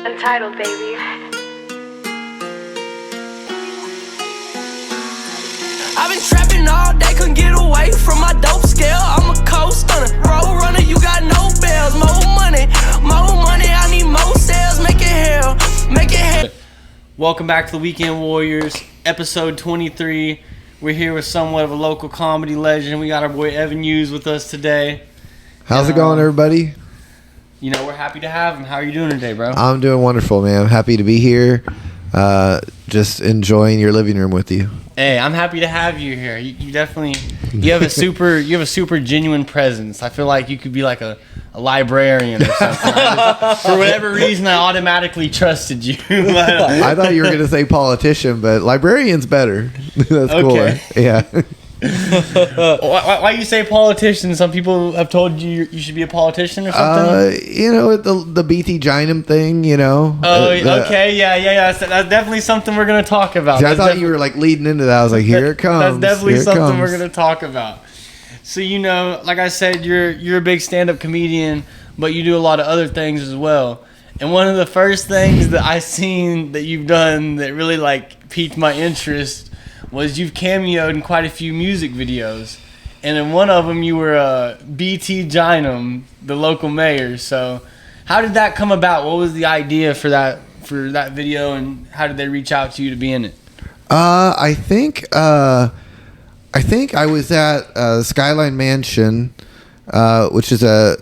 Entitled, baby. I've been trapping all day, couldn't get away from my dope scale. I'm a coast stunner, road runner, you got no bells. More money, I need more sales. Make it hell, make it hell. Welcome back to the Weekend Warriors, episode 23. We're here with somewhat of a local comedy legend. We got our boy Evan Hughes with us today. How's it going, everybody? You know, we're happy to have him. How are you doing today, bro? I'm doing wonderful, man. I'm happy to be here. Just enjoying your living room with you. Hey, I'm happy to have you here. You definitely have a super genuine presence. I feel like you could be like a librarian or something. For whatever reason, I automatically trusted you. I thought you were going to say politician, but librarian's better. That's okay. Cooler. Yeah. Why you say politician? Some people have told you you should be a politician or something. The BT Gynum thing, you know. Oh, okay, yeah. That's definitely something we're gonna talk about. I thought you were like leading into that. I was like, here it comes. That's definitely something we're gonna talk about. So like I said, you're a big stand-up comedian, but you do a lot of other things as well. And one of the first things that I seen that you've done that really like piqued my interest was you've cameoed in quite a few music videos, and in one of them you were BT Gynum, the local mayor. So how did that come about? What was the idea for that video, and how did they reach out to you to be in it? I think I was at Skyline Mansion, which is a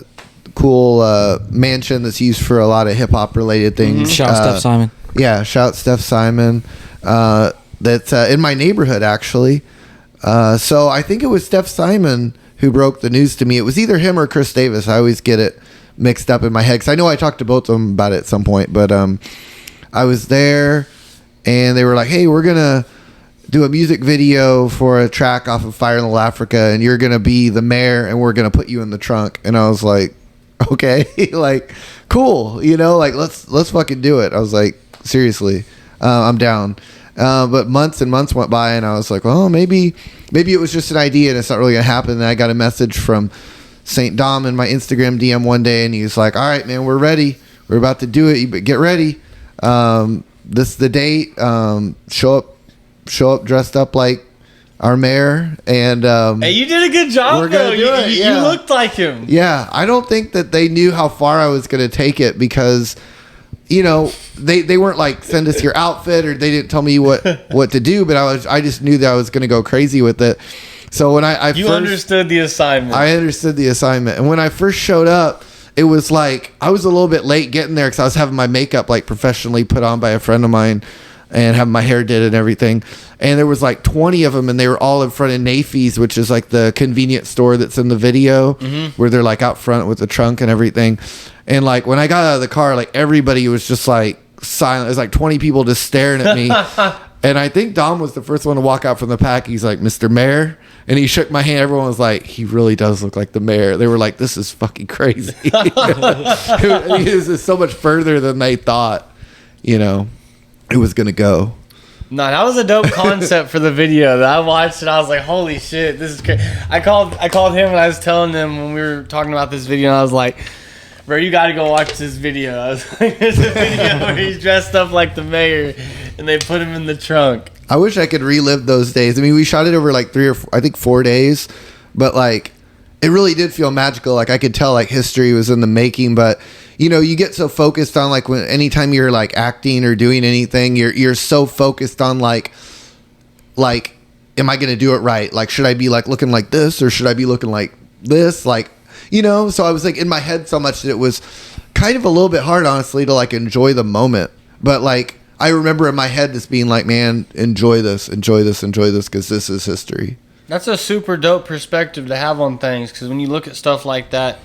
cool mansion that's used for a lot of hip hop related things. Shout Steph Simon. Yeah, shout Steph Simon. That's in my neighborhood, actually. So I think it was Steph Simon who broke the news to me. It was either him or Chris Davis. I always get it mixed up in my head because I know I talked to both of them about it at some point. But I was there, and they were like, hey, we're going to do a music video for a track off of Fire in Little Africa, and you're going to be the mayor, and we're going to put you in the trunk. And I was like, okay, like, cool. You know, like, let's fucking do it. I was like, seriously, I'm down. But months and months went by, and I was like, well, maybe it was just an idea and it's not really going to happen. And I got a message from St. Dom in my Instagram DM one day, and he was like, all right, man, we're ready. We're about to do it. Get ready. This is the date. Show up dressed up like our mayor. And hey, you did a good job, we're gonna do it. You looked like him. Yeah, I don't think that they knew how far I was going to take it because, you know, they weren't like, send us your outfit, or they didn't tell me what to do, but I just knew that I was going to go crazy with it. So when I understood the assignment. I understood the assignment. And when I first showed up, it was like I was a little bit late getting there because I was having my makeup like professionally put on by a friend of mine and having my hair did and everything. And there was like 20 of them, and they were all in front of Nafee's, which is like the convenience store that's in the video, where they're like out front with the trunk and everything. And like when I got out of the car, like everybody was just like silent. There's like 20 people just staring at me. And I think Dom was the first one to walk out from the pack. He's like, Mr. Mayor. And he shook my hand. Everyone was like, he really does look like the mayor. They were like, this is fucking crazy. This is so much further than they thought, you know, it was going to go. No, that was a dope concept for the video. That I watched it, I was like, holy shit, this is crazy. I called him and I was telling them when we were talking about this video, and I was like, bro, you gotta go watch this video. I was like, there's a video where he's dressed up like the mayor and they put him in the trunk. I wish I could relive those days. I mean, we shot it over like 4 days, but like it really did feel magical. Like I could tell like history was in the making, but you know, you get so focused on like anytime you're like acting or doing anything, you're so focused on like am I going to do it right? Like, should I be like looking like this, or should I be looking like this? Like, you know, so I was like in my head so much that it was kind of a little bit hard, honestly, to like enjoy the moment. But like, I remember in my head just being like, man, enjoy this, because this is history. That's a super dope perspective to have on things, because when you look at stuff like that,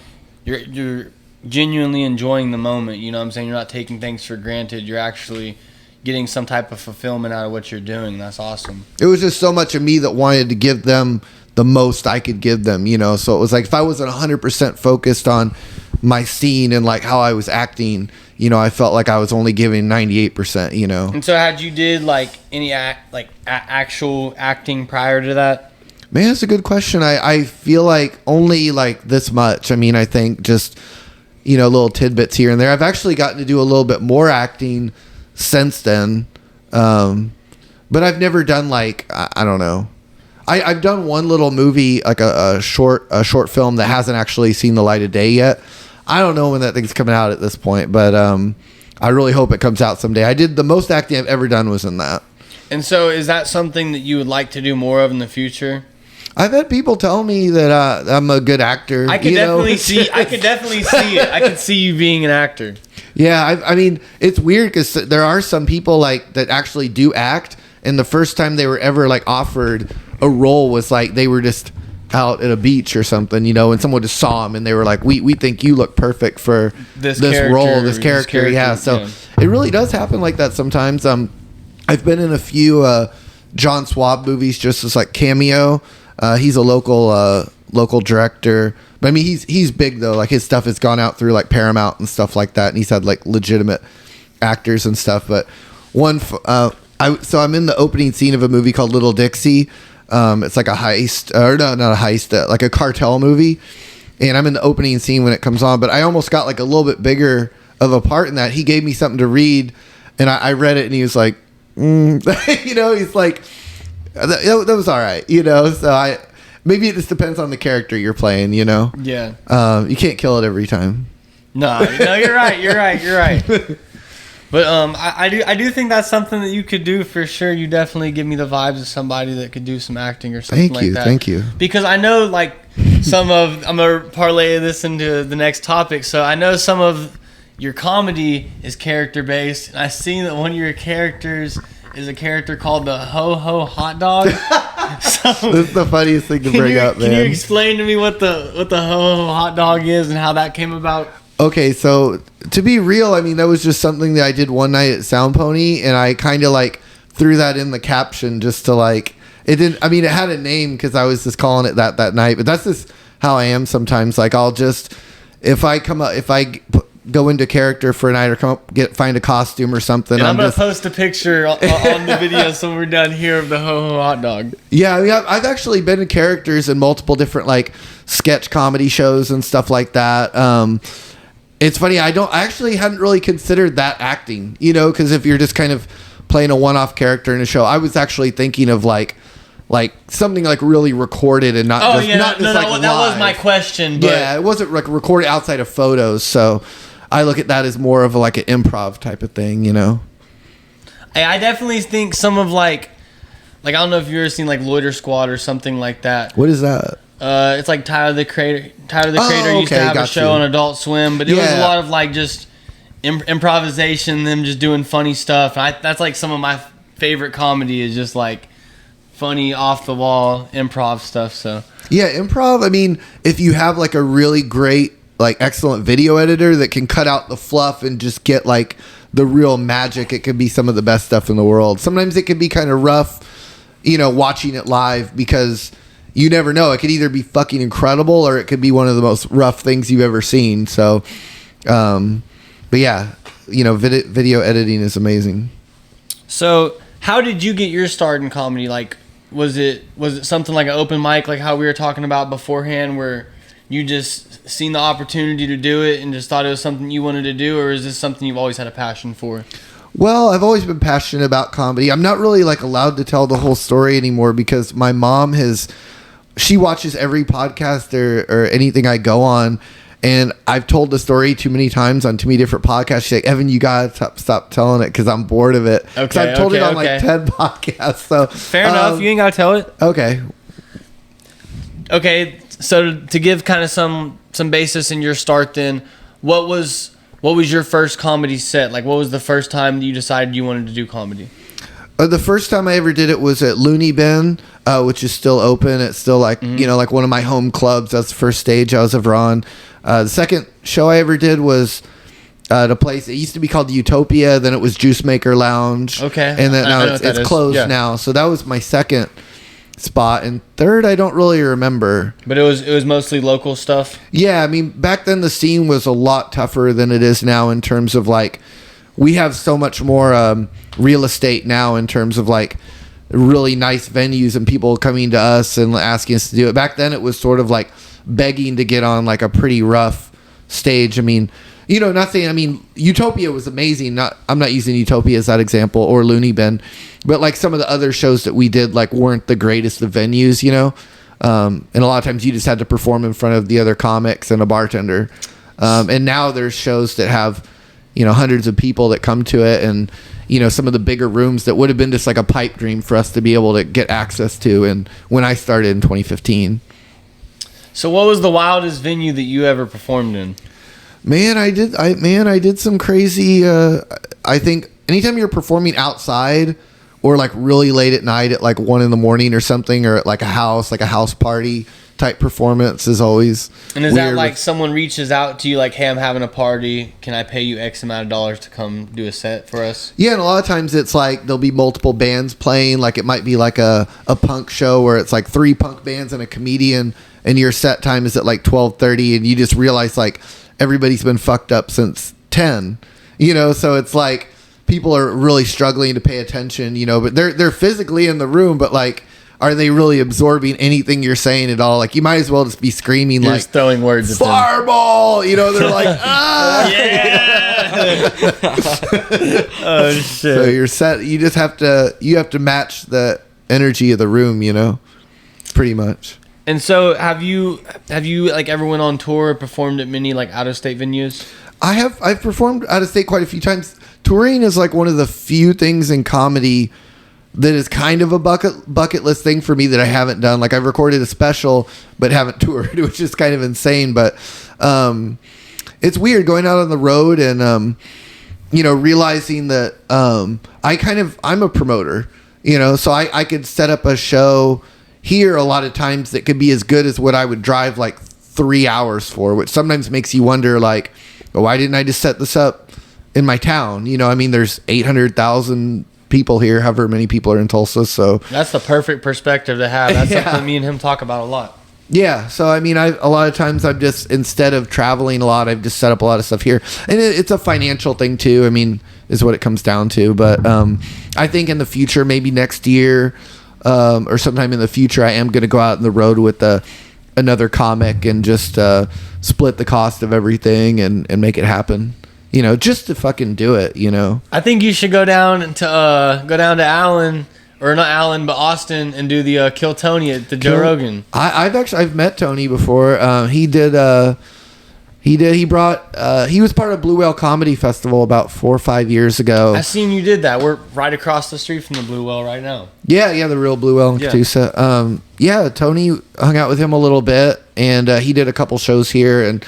you're genuinely enjoying the moment. You know what I'm saying? You're not taking things for granted. You're actually getting some type of fulfillment out of what you're doing. That's awesome. It was just so much of me that wanted to give them the most I could give them, you know? So it was like, if I wasn't 100% focused on my scene and like how I was acting, you know, I felt like I was only giving 98%, you know? And so had you did like any actual acting prior to that? Man, that's a good question. I feel like only like this much. I mean, I think just little tidbits here and there. I've actually gotten to do a little bit more acting since then. But I've never done like, I don't know. I've done one little movie, like a short film that hasn't actually seen the light of day yet. I don't know when that thing's coming out at this point, but I really hope it comes out someday. I did the most acting I've ever done was in that. And so is that something that you would like to do more of in the future? I've had people tell me that I'm a good actor. I could definitely see it. I could see you being an actor. Yeah, I mean, it's weird because there are some people like that actually do act, and the first time they were ever like offered a role was like they were just out at a beach or something, and someone just saw them and they were like, we think you look perfect for this character. Yeah, so it really does happen like that sometimes. I've been in a few John Swab movies just as like cameo. He's a local director, but I mean he's big though. Like his stuff has gone out through like Paramount and stuff like that, and he's had like legitimate actors and stuff. But I'm in the opening scene of a movie called Little Dixie. It's like a heist, or no, not a heist, like a cartel movie, and I'm in the opening scene when it comes on. But I almost got like a little bit bigger of a part in that. He gave me something to read, and I read it, and he was like, he's like. That was all right, so maybe it just depends on the character you're playing, Yeah. You can't kill it every time. No, you're right. But I do think that's something that you could do for sure. You definitely give me the vibes of somebody that could do some acting or something like that. Thank you. Because I know like I'm gonna parlay this into the next topic. So I know some of your comedy is character based, and I've seen that one of your characters is a character called the Ho Ho Hot Dog. So, this is the funniest thing to bring up, man. Can you explain to me what the Ho Ho Hot Dog is and how that came about? Okay, so to be real, I mean that was just something that I did one night at Sound Pony, and I kind of like threw that in the caption just to like it didn't. I mean, it had a name because I was just calling it that night, but that's just how I am sometimes. Like I'll just if I go into character for a night or find a costume or something. And I'm going to post a picture on the video so we're done here of the Ho Ho Hot Dog. Yeah, I mean, I've actually been in characters in multiple different like sketch comedy shows and stuff like that. It's funny, I actually hadn't really considered that acting, because if you're just kind of playing a one-off character in a show, I was actually thinking of like something like really recorded and not just live. That was my question. But yeah, it wasn't like recorded outside of photos, so I look at that as more of like an improv type of thing, I definitely think some of like I don't know if you've ever seen like Loiter Squad or something like that. What is that? It's like Tyler the Creator. Used to have a show on Adult Swim, but it was a lot of like just improvisation, them just doing funny stuff. That's like some of my favorite comedy is just like funny off the wall improv stuff. So yeah, improv. I mean, if you have like a really great like excellent video editor that can cut out the fluff and just get like the real magic, it could be some of the best stuff in the world. Sometimes it can be kind of rough, watching it live because you never know. It could either be fucking incredible or it could be one of the most rough things you've ever seen. So, but yeah, video editing is amazing. So how did you get your start in comedy? Like, was it something like an open mic, like how we were talking about beforehand, where you just seen the opportunity to do it and just thought it was something you wanted to do, or is this something you've always had a passion for? Well, I've always been passionate about comedy. I'm not really like allowed to tell the whole story anymore because my mom she watches every podcast or anything I go on, and I've told the story too many times on too many different podcasts. She's like, Evan, you gotta stop telling it because I'm bored of it. Okay, I've told it on like 10 podcasts. So fair enough. You ain't gotta tell it. Okay. So to give kind of some basis in your start, then what was your first comedy set? Like, what was the first time you decided you wanted to do comedy? The first time I ever did it was at Looney Bin, which is still open. It's still like like one of my home clubs. That's the first stage I was ever on. The second show I ever did was at a place. It used to be called Utopia. Then it was Juice Maker Lounge. Okay, and then now it's closed now. So that was my second spot, and third I don't really remember, but it was mostly local stuff. Yeah, I mean back then the scene was a lot tougher than it is now in terms of like we have so much more real estate now in terms of like really nice venues and people coming to us and asking us to do it. Back then it was sort of like begging to get on like a pretty rough stage. I mean, nothing. I mean, Utopia was amazing. I'm not using Utopia as that example or Looney Bin, but like some of the other shows that we did like weren't the greatest of venues, and a lot of times you just had to perform in front of the other comics and a bartender. And now there's shows that have, hundreds of people that come to it, and some of the bigger rooms that would have been just like a pipe dream for us to be able to get access to. And when I started in 2015. So what was the wildest venue that you ever performed in? Man, I did some crazy. I think anytime you're performing outside or like really late at night at like 1 a.m. or something, or at like a house party type performance is always. And is weird. that like someone reaches out to you like, hey, I'm having a party, can I pay you X amount of dollars to come do a set for us? Yeah, and a lot of times it's like there'll be multiple bands playing. Like it might be like a punk show where it's like 3 punk bands and a comedian, and your set time is at like 12:30, and you just realize like everybody's been fucked up since 10. So it's like people are really struggling to pay attention, but they're physically in the room, but like, are they really absorbing anything you're saying at all? Like, you might as well just be screaming, you're like, just throwing words at them. Fireball! They're like, ah! Yeah! Oh, shit. So you're set. You just have to match the energy of the room, pretty much. And so have you like ever went on tour or performed at many like out-of-state venues? I've performed out of state quite a few times. Touring is like one of the few things in comedy that is kind of a bucket list thing for me that I haven't done. Like I've recorded a special but haven't toured, which is kind of insane. But it's weird going out on the road and realizing that I'm a promoter, so I could set up a show here a lot of times that could be as good as what I would drive like 3 hours for, which sometimes makes you wonder like, why didn't I just set this up in my town? I mean, there's 800,000 people here, however many people are in Tulsa. So that's the perfect perspective to have. That's something me and him talk about a lot. Yeah. So, I mean, a lot of times I've just, instead of traveling a lot, I've just set up a lot of stuff here. And it's a financial thing too. I mean, is what it comes down to. But I think in the future, maybe next year or sometime in the future, I am going to go out on the road with another comic and just split the cost of everything and make it happen. Just to fucking do it. I think you should go down to Allen, or not Allen, but Austin, and do the Kill Tony at the Joe Rogan. I've met Tony before. He was part of Blue Whale Comedy Festival about 4 or 5 years ago. I seen you did that. We're right across the street from the Blue Whale right now. Yeah, the real Blue Whale in Catoosa. Tony hung out with him a little bit, and he did a couple shows here, and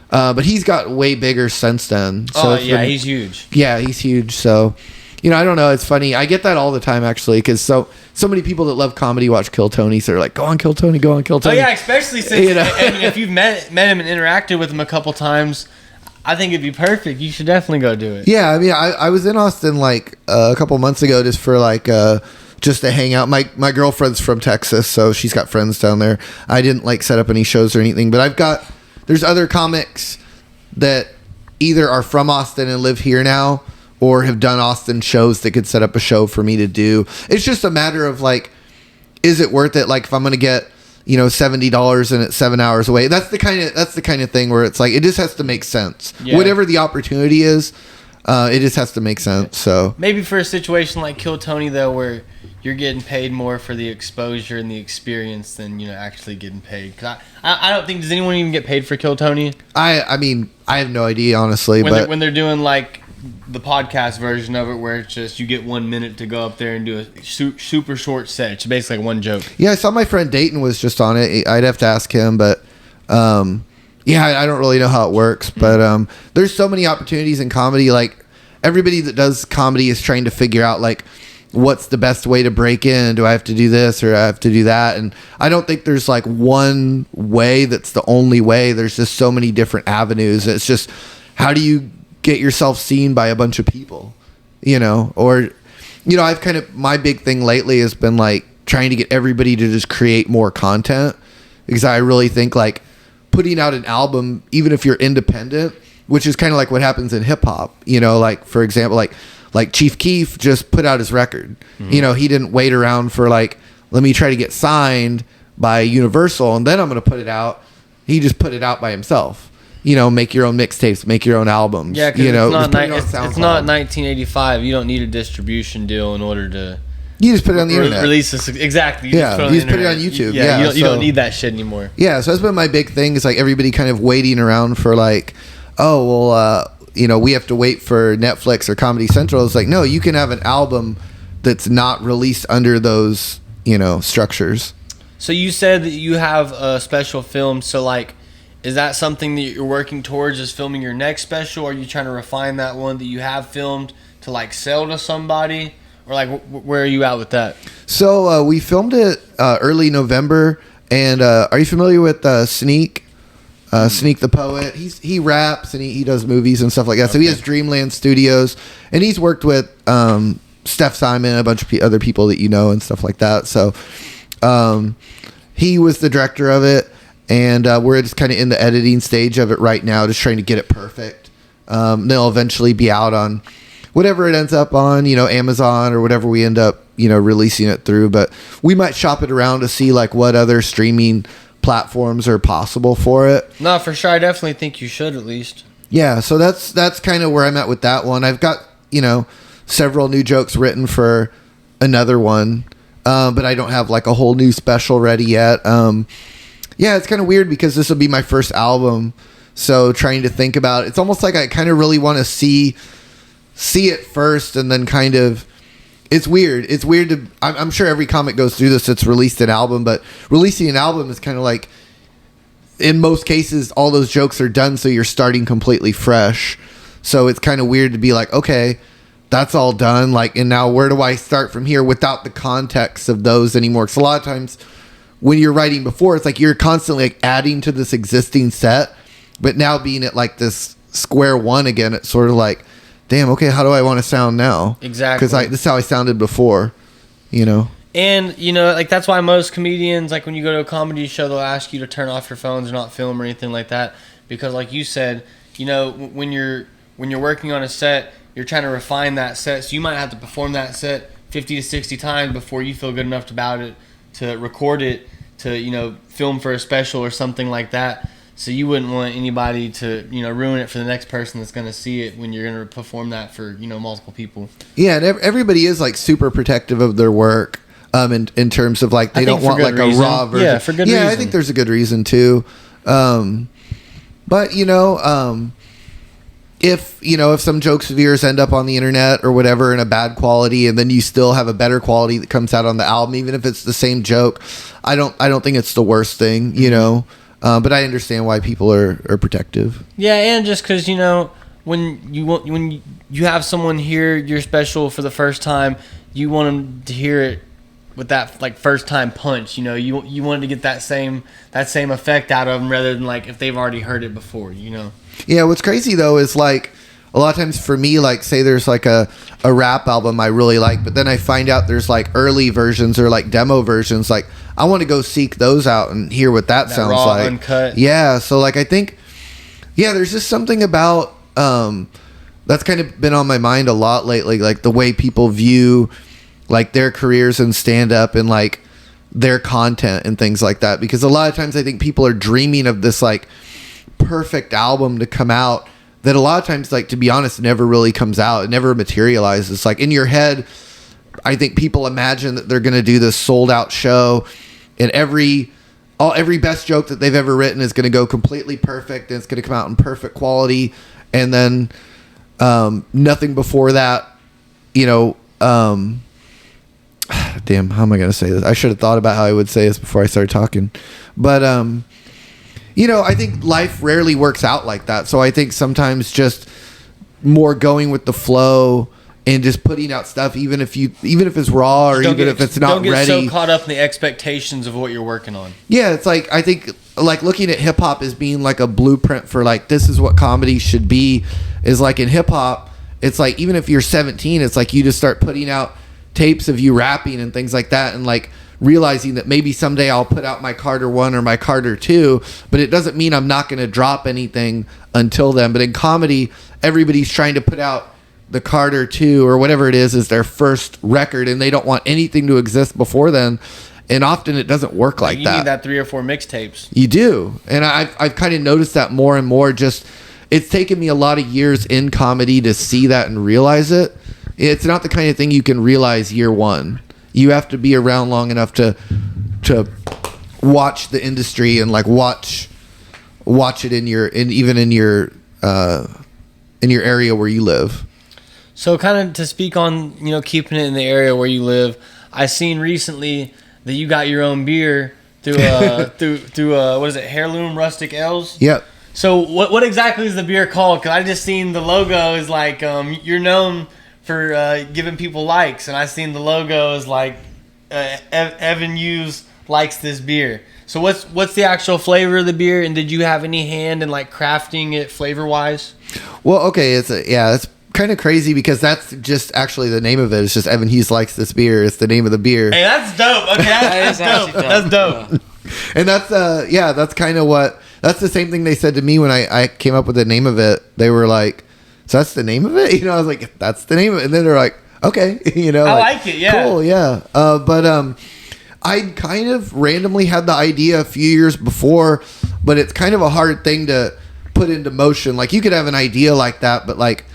but he's got way bigger since then. So he's huge. Yeah, he's huge. So, I don't know. It's funny. I get that all the time, actually, because so many people that love comedy watch Kill Tony, so they're like, go on Kill Tony, go on Kill Tony. Oh, yeah, especially since, I mean, if you've met him and interacted with him a couple times, I think it'd be perfect. You should definitely go do it. Yeah, I mean, I was in Austin, like, a couple months ago just for, like, just to hang out. My girlfriend's from Texas, so she's got friends down there. I didn't, like, set up any shows or anything, but there's other comics that either are from Austin and live here now or have done Austin shows that could set up a show for me to do. It's just a matter of like, is it worth it? Like if I'm going to get, $70 and it's 7 hours away, that's the kind of thing where it's like, it just has to make sense. Yeah. Whatever the opportunity is, it just has to make sense. So maybe for a situation like Kill Tony though, where you're getting paid more for the exposure and the experience than actually getting paid. Cause I don't think, does anyone even get paid for Kill Tony? I mean I have no idea honestly. When they're doing like the podcast version of it, where it's just you get 1 minute to go up there and do a super short set. It's basically like one joke. Yeah, I saw my friend Dayton was just on it. I'd have to ask him, but yeah, I don't really know how it works. But there's so many opportunities in comedy. Like everybody that does comedy is trying to figure out like, what's the best way to break in? Do I have to do this or I have to do that? And I don't think there's like one way that's the only way. There's just so many different avenues. It's just, how do you get yourself seen by a bunch of people, or, I've kind of, my big thing lately has been like trying to get everybody to just create more content, because I really think like putting out an album, even if you're independent, which is kind of like what happens in hip hop, like for example, like Chief Keef just put out his record. Mm-hmm. He didn't wait around for like, let me try to get signed by Universal and then I'm going to put it out. He just put it out by himself. make your own mixtapes, make your own albums. Yeah, because it's not 1985. You don't need a distribution deal in order to. You just put it on the internet. Release this exactly. You just put it on YouTube. You don't need that shit anymore. Yeah, so that's been my big thing. Is like everybody kind of waiting around for like, oh well, we have to wait for Netflix or Comedy Central. It's like, no, you can have an album that's not released under those structures. So you said that you have a special film. So like, is that something that you're working towards? Is filming your next special? Or are you trying to refine that one that you have filmed to like sell to somebody? Or like, where are you at with that? So we filmed it early November. And are you familiar with Sneak? Sneak the Poet. He raps and he does movies and stuff like that. Okay. So he has Dreamland Studios. And he's worked with Steph Simon, a bunch of other people that and stuff like that. So he was the director of it. And we're just kind of in the editing stage of it right now, just trying to get it perfect. They'll eventually be out on whatever it ends up on, Amazon or whatever we end up, releasing it through. But we might shop it around to see like what other streaming platforms are possible for it. No, for sure. I definitely think you should at least. Yeah, so that's kind of where I'm at with that one. I've got, several new jokes written for another one, but I don't have like a whole new special ready yet. Yeah, it's kind of weird because this will be my first album. So trying to think about it's almost like I kind of really want to see it first and then kind of it's weird. It's weird to I'm sure every comic goes through this that's released an album, but releasing an album is kind of like in most cases all those jokes are done, so you're starting completely fresh. So it's kind of weird to be like, okay, that's all done, like, and now where do I start from here without the context of those anymore? Because a lot of times when you're writing before, it's like you're constantly like adding to this existing set, but now being at like this square one again, it's sort of like, damn, okay, how do I want to sound now? Exactly. Because this is how I sounded before, And, like that's why most comedians, like when you go to a comedy show, they'll ask you to turn off your phones or not film or anything like that. Because like you said, when you're working on a set, you're trying to refine that set. So you might have to perform that set 50 to 60 times before you feel good enough about it to record it, to, film for a special or something like that. So you wouldn't want anybody to, ruin it for the next person that's going to see it when you're going to perform that for, multiple people. Yeah, and everybody is like super protective of their work. In terms of like they don't want like a raw version. Yeah, for good reason. Yeah, I think there's a good reason too. But if some jokes of yours end up on the internet or whatever in a bad quality, and then you still have a better quality that comes out on the album, even if it's the same joke, I don't think it's the worst thing, But I understand why people are protective. Yeah, and just because when you have someone hear your special for the first time, you want them to hear it with that like first time punch. You wanted to get that same effect out of them rather than like if they've already heard it before. Yeah, what's crazy though is like a lot of times for me, like say there's like a rap album I really like, but then I find out there's like early versions or like demo versions. Like I want to go seek those out and hear what that sounds raw, like. Uncut. Yeah, so like I think, there's just something about that's kind of been on my mind a lot lately, like the way people view like their careers and stand up and like their content and things like that. Because a lot of times I think people are dreaming of this like perfect album to come out that a lot of times, like, to be honest, never really comes out. It never materializes. Like in your head, I think people imagine that they're going to do this sold out show and every best joke that they've ever written is going to go completely perfect and it's going to come out in perfect quality. And then nothing before that, damn, how am I going to say this? I should have thought about how I would say this before I started talking. But, I think life rarely works out like that. So I think sometimes just more going with the flow and just putting out stuff, even if it's raw or even if it's not ready. Don't get so caught up in the expectations of what you're working on. Yeah, it's like, I think like looking at hip hop as being like a blueprint for like, this is what comedy should be, is like in hip hop, it's like, even if you're 17, it's like you just start putting out tapes of you rapping and things like that, and like realizing that maybe someday I'll put out my Carter 1 or my Carter 2, but it doesn't mean I'm not going to drop anything until then. But in comedy, everybody's trying to put out the Carter 2 or whatever it is their first record, and they don't want anything to exist before then. And often it doesn't work like you that. need that 3 or 4 mixtapes. You do. And I've kind of noticed that more and more. Just, it's taken me a lot of years in comedy to see that and realize it. It's not the kind of thing you can realize year one. You have to be around long enough to watch the industry and like watch it even in your area where you live. So kind of to speak on, keeping it in the area where you live, I seen recently that you got your own beer through what is it, Heirloom Rustic Ales? Yep. So what exactly is the beer called? Because I just seen the logo is like you're known for giving people likes, and I seen the logo is like Evan Hughes likes this beer. So what's the actual flavor of the beer, and did you have any hand in like crafting it flavor wise? Well, okay, it's kind of crazy because that's just actually the name of it. It's just Evan Hughes likes this beer. It's the name of the beer. Hey, that's dope. Okay, that's dope. That's dope. And that's kind of that's the same thing they said to me when I came up with the name of it. They were like, so that's the name of it? I was like, that's the name of it. And then they're like, okay, I like it, yeah. Cool, yeah. But I kind of randomly had the idea a few years before, but it's kind of a hard thing to put into motion. Like, you could have an idea like that, but like,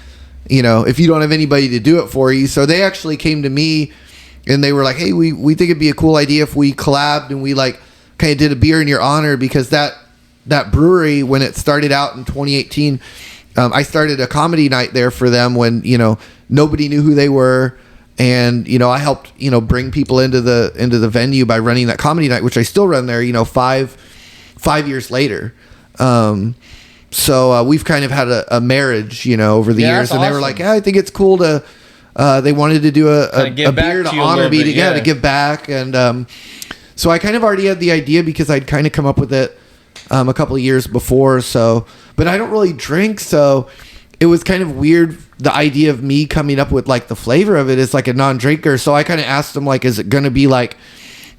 if you don't have anybody to do it for you. So they actually came to me and they were like, hey, we think it'd be a cool idea if we collabed and we like kind of did a beer in your honor, because that brewery, when it started out in 2018, I started a comedy night there for them when, nobody knew who they were. And, I helped, bring people into the venue by running that comedy night, which I still run there, 5 years later. So we've kind of had a marriage, over the years. And they were like, yeah, I think it's cool to, they wanted to do a beer to honor me, to give back. And so I kind of already had the idea because I'd kind of come up with it a couple of years before. So, but I don't really drink. So it was kind of weird. The idea of me coming up with like the flavor of it is like a non-drinker. So I kind of asked them, like, is it going to be like,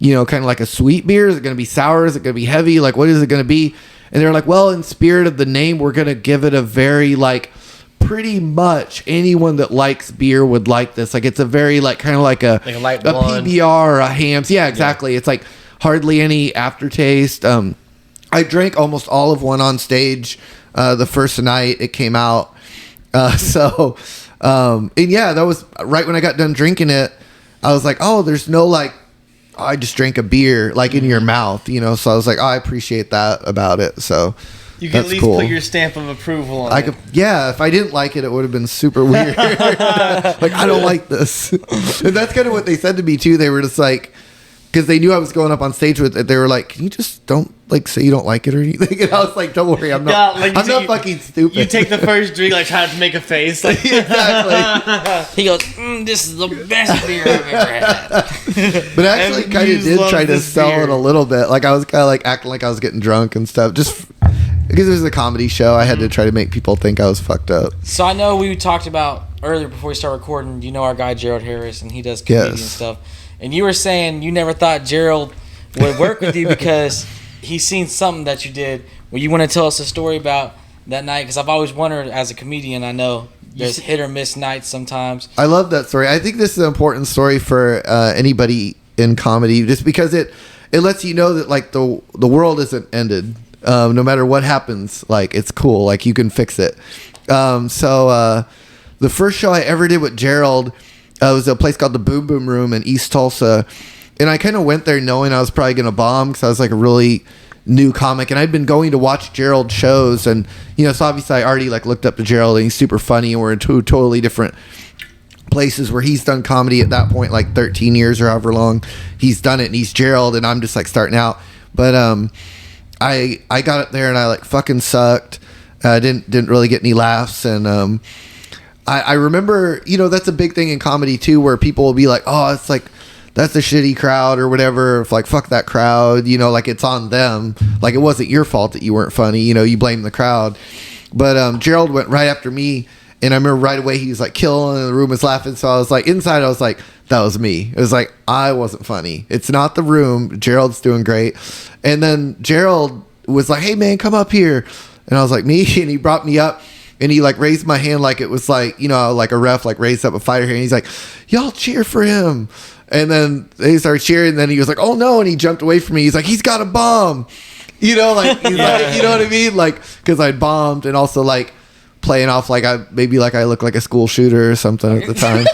kind of like a sweet beer? Is it going to be sour? Is it going to be heavy? Like, what is it going to be? And they're like, well, in spirit of the name, we're going to give it a very like, pretty much anyone that likes beer would like this. Like, it's a very like kind of like a light blonde. PBR or a Hams. Yeah, exactly. Yeah. It's like hardly any aftertaste. I drank almost all of one on stage the first night it came out. And yeah, that was right when I got done drinking it. I was like, oh, there's no like, I just drank a beer like in your mouth, So I was like, oh, I appreciate that about it. So you can at least put your stamp of approval on it. Yeah, if I didn't like it, it would have been super weird. Like, I don't like this. And that's kind of what they said to me too. They were just like, because they knew I was going up on stage with it, they were like, can you just don't like say you don't like it or anything? And I was like, don't worry, I'm not fucking stupid. You take the first drink, like trying to make a face. Like, exactly. He goes, this is the best beer I've ever had. But I actually kind of did try to sell it a little bit. Like, I was kind of like acting like I was getting drunk and stuff. Just because it was a comedy show, I had to try to make people think I was fucked up. So I know we talked about earlier before we start recording, our guy Gerald Harris, and he does comedy and stuff. And you were saying you never thought Gerald would work with you because he's seen something that you did. Well, you want to tell us a story about that night? Because I've always wondered, as a comedian, I know there's hit or miss nights sometimes. I love that story. I think this is an important story for anybody in comedy, just because it lets you know that like the world isn't ended. No matter what happens, like, it's cool. Like, you can fix it. So the first show I ever did with Gerald, it was a place called the Boom Boom Room in East Tulsa. And I kind of went there knowing I was probably going to bomb because I was like a really new comic. And I'd been going to watch Gerald shows. And, so obviously I already like looked up to Gerald, and he's super funny. And we're in two totally different places where he's done comedy at that point, like 13 years or however long he's done it. And he's Gerald, and I'm just like starting out. But I got up there and I like fucking sucked. Didn't really get any laughs. And I remember, that's a big thing in comedy too, where people will be like, oh, it's like, that's a shitty crowd or whatever. If like, fuck that crowd, like it's on them. Like, it wasn't your fault that you weren't funny. You blame the crowd. But Gerald went right after me, and I remember right away he was like killing, and the room was laughing. So I was like, inside I was like, that was me. It was like, I wasn't funny. It's not the room. Gerald's doing great. And then Gerald was like, hey man, come up here. And I was like, me? And he brought me up. and he like raised my hand like it was like, you know, like a ref like raised up a fighter hand. He's like, y'all cheer for him. And then they started cheering, and then he was like, oh no, and he jumped away from me. He's like, he's got a bomb. You know, like, he's like, you know what I mean? Like, because I bombed, and also like playing off like I look like a school shooter or something at the time.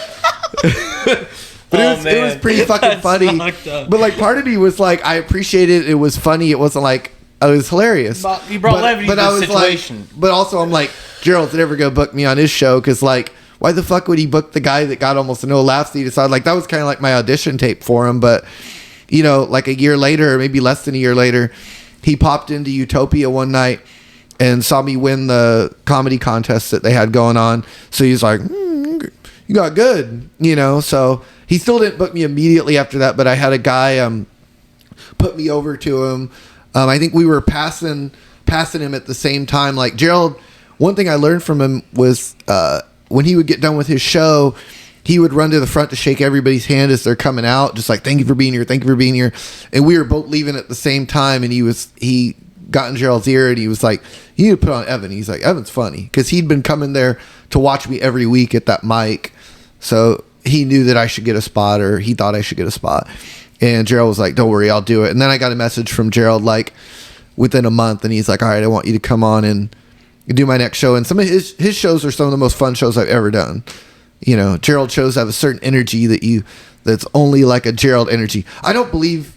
But it was pretty fucking funny. But like part of me was like, I appreciated it. It was funny. It wasn't like, it was hilarious. You brought levity to the situation. Like, but also I'm like, Gerald's never going to book me on his show, because like, why the fuck would he book the guy that got almost no laughs? He decided, like, that was kind of like my audition tape for him. But, you know, like a year later, or maybe less than a year later, he popped into Utopia one night and saw me win the comedy contest that they had going on. So he's like, you got good, you know. So he still didn't book me immediately after that, but I had a guy put me over to him. I think we were passing him at the same time. Like Gerald, one thing I learned from him was when he would get done with his show, he would run to the front to shake everybody's hand as they're coming out, just like, thank you for being here, thank you for being here. And we were both leaving at the same time, and he got in Gerald's ear, and he was like, you need to put on Evan. He's like, Evan's funny, because he'd been coming there to watch me every week at that mic. So he knew that I should get a spot, or he thought I should get a spot. And Gerald was like, don't worry, I'll do it. And then I got a message from Gerald like within a month, and he's like, all right, I want you to come on and do my next show. And some of his shows are some of the most fun shows I've ever done. You know, Gerald shows have a certain energy that's only like a Gerald energy. I don't believe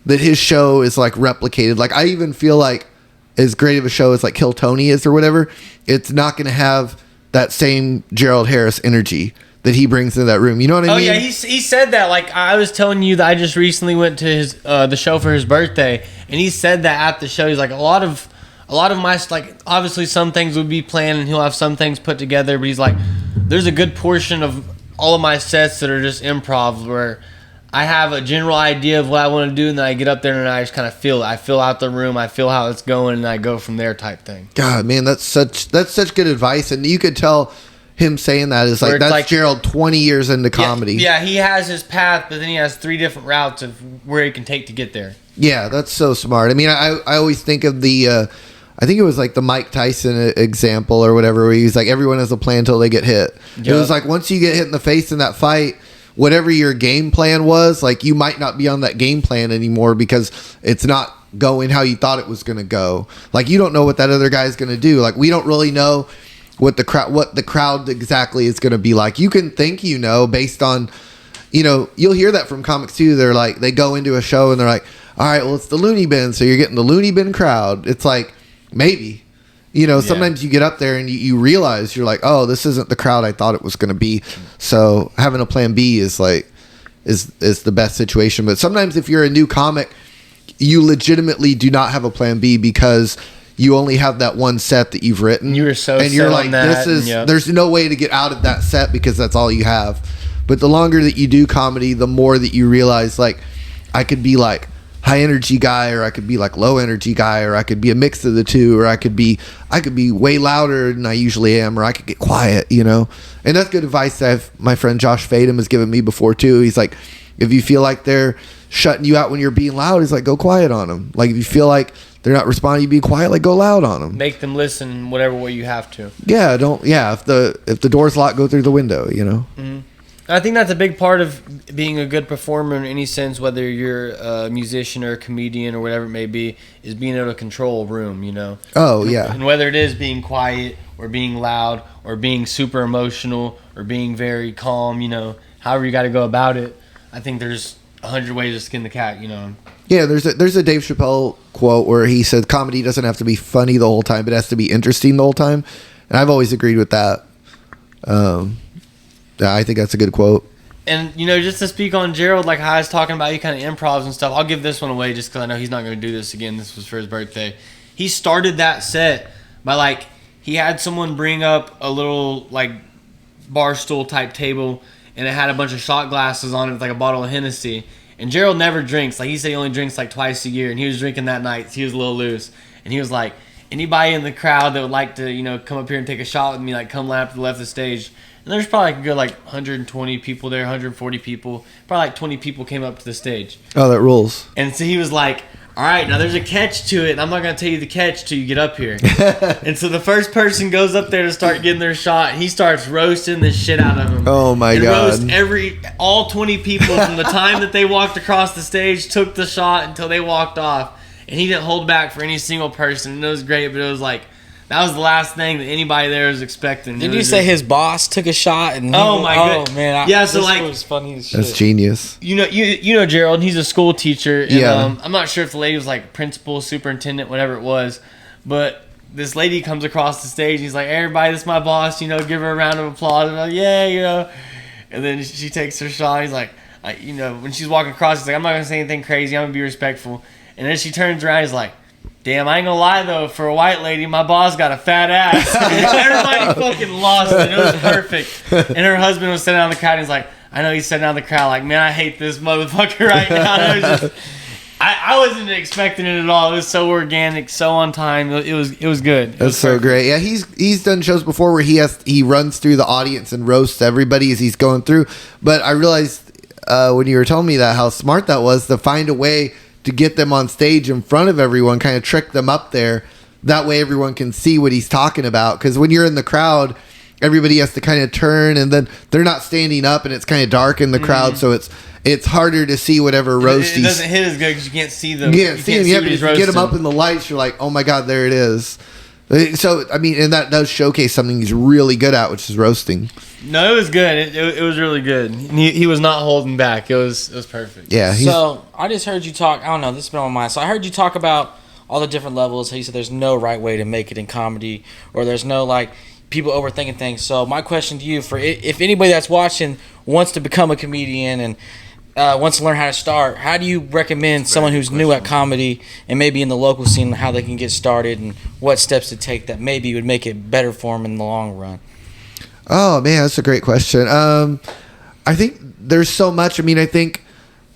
that his show is like replicated. Like, I even feel like as great of a show as like Kill Tony is or whatever, it's not going to have that same Gerald Harris energy that he brings into that room. You know what I mean? Oh yeah, he said that. Like, I was telling you that I just recently went to his the show for his birthday, and he said that at the show. He's like, a lot of my, like, obviously some things would be planned and he'll have some things put together, but he's like, there's a good portion of all of my sets that are just improv, where I have a general idea of what I want to do, and then I get up there and I just kind of feel it. I feel out the room, I feel how it's going, and I go from there type thing. God, man, that's such good advice. And you could tell him saying that is like, that's like Gerald 20 years into comedy. Yeah, he has his path, but then he has 3 different routes of where he can take to get there. Yeah, that's so smart. I mean, I always think of the I think it was like the Mike Tyson example or whatever, where he's like, everyone has a plan until they get hit. Yep. It was like, once you get hit in the face in that fight, whatever your game plan was, like, you might not be on that game plan anymore because it's not going how you thought it was going to go. Like, you don't know what that other guy's going to do. Like, we don't really know what the crowd exactly is going to be like. You can think, you know, based on, you know, you'll hear that from comics too. They're like, they go into a show and they're like, all right, well, it's the Looney Bin, so you're getting the Looney Bin crowd. It's like, maybe, you know, sometimes you get up there and you realize, you're like, oh, this isn't the crowd I thought it was going to be. So having a plan B is like, is the best situation. But sometimes if you're a new comic, you legitimately do not have a plan B because you only have that one set that you've written. You were so and you're like, there's no way to get out of that set because that's all you have. But the longer that you do comedy, the more that you realize, like, I could be like high energy guy, or I could be like low energy guy, or I could be a mix of the two, or I could be way louder than I usually am, or I could get quiet, you know. And that's good advice that my friend Josh Fadem has given me before too. He's like, if you feel like they're shutting you out when you're being loud, he's like, go quiet on them. Like, if you feel like they're not responding, you be quiet, like, go loud on them. Make them listen whatever way you have to. Yeah, if the door's locked, go through the window, you know. Mm-hmm. I think that's a big part of being a good performer in any sense, whether you're a musician or a comedian or whatever it may be, is being able to control a room, you know? Oh, yeah. And whether it is being quiet or being loud or being super emotional or being very calm, you know, however you got to go about it, I think there's 100 ways to skin the cat, you know? Yeah, there's a Dave Chappelle quote where he said comedy doesn't have to be funny the whole time, but it has to be interesting the whole time. And I've always agreed with that. I think that's a good quote. And, you know, just to speak on Gerald, like how I was talking about, you kind of improvs and stuff, I'll give this one away just because I know he's not going to do this again. This was for his birthday. He started that set by, like, he had someone bring up a little, like, bar stool type table, and it had a bunch of shot glasses on it with, like, a bottle of Hennessy. And Gerald never drinks. Like, he said he only drinks, like, twice a year, and he was drinking that night. So he was a little loose. And he was like, anybody in the crowd that would like to, you know, come up here and take a shot with me, like, come lap to the left of the stage. And there's probably like a good, like, 120 people there, 140 people. Probably like 20 people came up to the stage. Oh, that rules. And so he was like, all right, now there's a catch to it, and I'm not going to tell you the catch till you get up here. And so the first person goes up there to start getting their shot, and he starts roasting the shit out of him. Oh, my God. Roast all 20 people from the time that they walked across the stage, took the shot until they walked off. And he didn't hold back for any single person. And it was great, but it was like, that was the last thing that anybody there was expecting. Did you say his boss took a shot? And man, so this like, was funny as shit. That's genius. You know Gerald, and he's a school teacher. And, Yeah. I'm not sure if the lady was like principal, superintendent, whatever it was, but this lady comes across the stage. And he's like, "Everybody, this is my boss. Give her a round of applause." And I'm like, "Yeah." And then she takes her shot. He's like, when she's walking across, he's like, "I'm not gonna say anything crazy. I'm gonna be respectful." And then she turns around. He's like, "Damn, I ain't gonna lie though, for a white lady, my boss got a fat ass." Everybody fucking lost it. It was perfect. And her husband was sitting down in the crowd, and he's like, I know he's sitting down in the crowd like, "Man, I hate this motherfucker right now." And it was just, I wasn't expecting it at all. It was so organic, so on time. It was good. That's so great. Yeah, he's done shows before where he runs through the audience and roasts everybody as he's going through. But I realized when you were telling me that how smart that was to find a way to get them on stage in front of everyone, kind of trick them up there. That way everyone can see what he's talking about. Because when you're in the crowd, everybody has to kind of turn, and then they're not standing up, and it's kind of dark in the crowd, so it's harder to see whatever roast It doesn't hit as good because you can't see them. You can't see him. If you get him up in the lights, you're like, oh my God, there it is. So, I mean, and that does showcase something he's really good at, which is roasting. No, it was good. It was really good. He was not holding back. It was perfect. Yeah. So I just heard you talk. I don't know. This has been on my mind. So I heard you talk about all the different levels. How you said there's no right way to make it in comedy, or there's no like people overthinking things. So my question to you, for if anybody that's watching wants to become a comedian and wants to learn how to start, how do you recommend someone who's new at comedy and maybe in the local scene how they can get started, and what steps to take that maybe would make it better for them in the long run? Oh man, that's a great question. I think there's so much. I mean, I think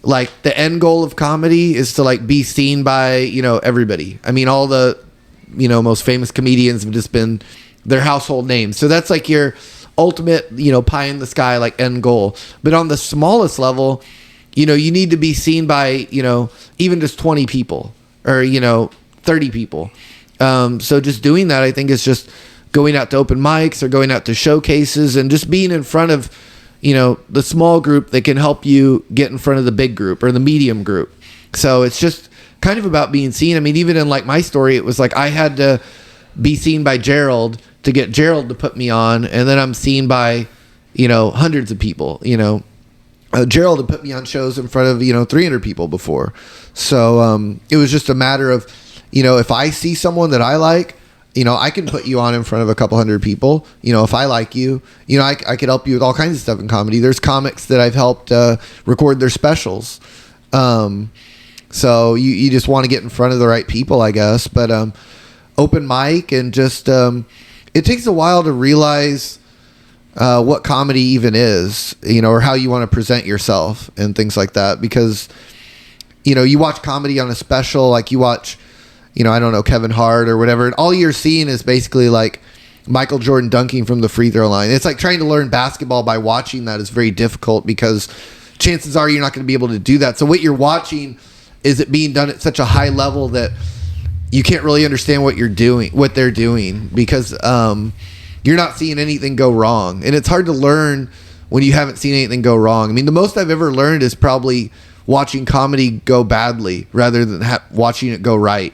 like the end goal of comedy is to like be seen by everybody. I mean, all the most famous comedians have just been their household names. So that's like your ultimate pie in the sky like end goal. But on the smallest level, you need to be seen by even just 20 people or 30 people. So just doing that, I think, is just going out to open mics or going out to showcases and just being in front of, the small group that can help you get in front of the big group or the medium group. So it's just kind of about being seen. I mean, even in like my story, it was like I had to be seen by Gerald to get Gerald to put me on. And then I'm seen by, hundreds of people, Gerald had put me on shows in front of, 300 people before. So it was just a matter of, if I see someone that I like, I can put you on in front of a couple hundred people. If I like you, I could help you with all kinds of stuff in comedy. There's comics that I've helped record their specials. So you just want to get in front of the right people, I guess. But open mic and just it takes a while to realize what comedy even is, or how you want to present yourself and things like that. Because, you watch comedy on a special, like you watch, I don't know, Kevin Hart or whatever, and all you're seeing is basically like Michael Jordan dunking from the free throw line. It's like trying to learn basketball by watching that is very difficult because chances are you're not going to be able to do that. So what you're watching is it being done at such a high level that you can't really understand what they're doing because you're not seeing anything go wrong. And it's hard to learn when you haven't seen anything go wrong. I mean, the most I've ever learned is probably watching comedy go badly rather than watching it go right.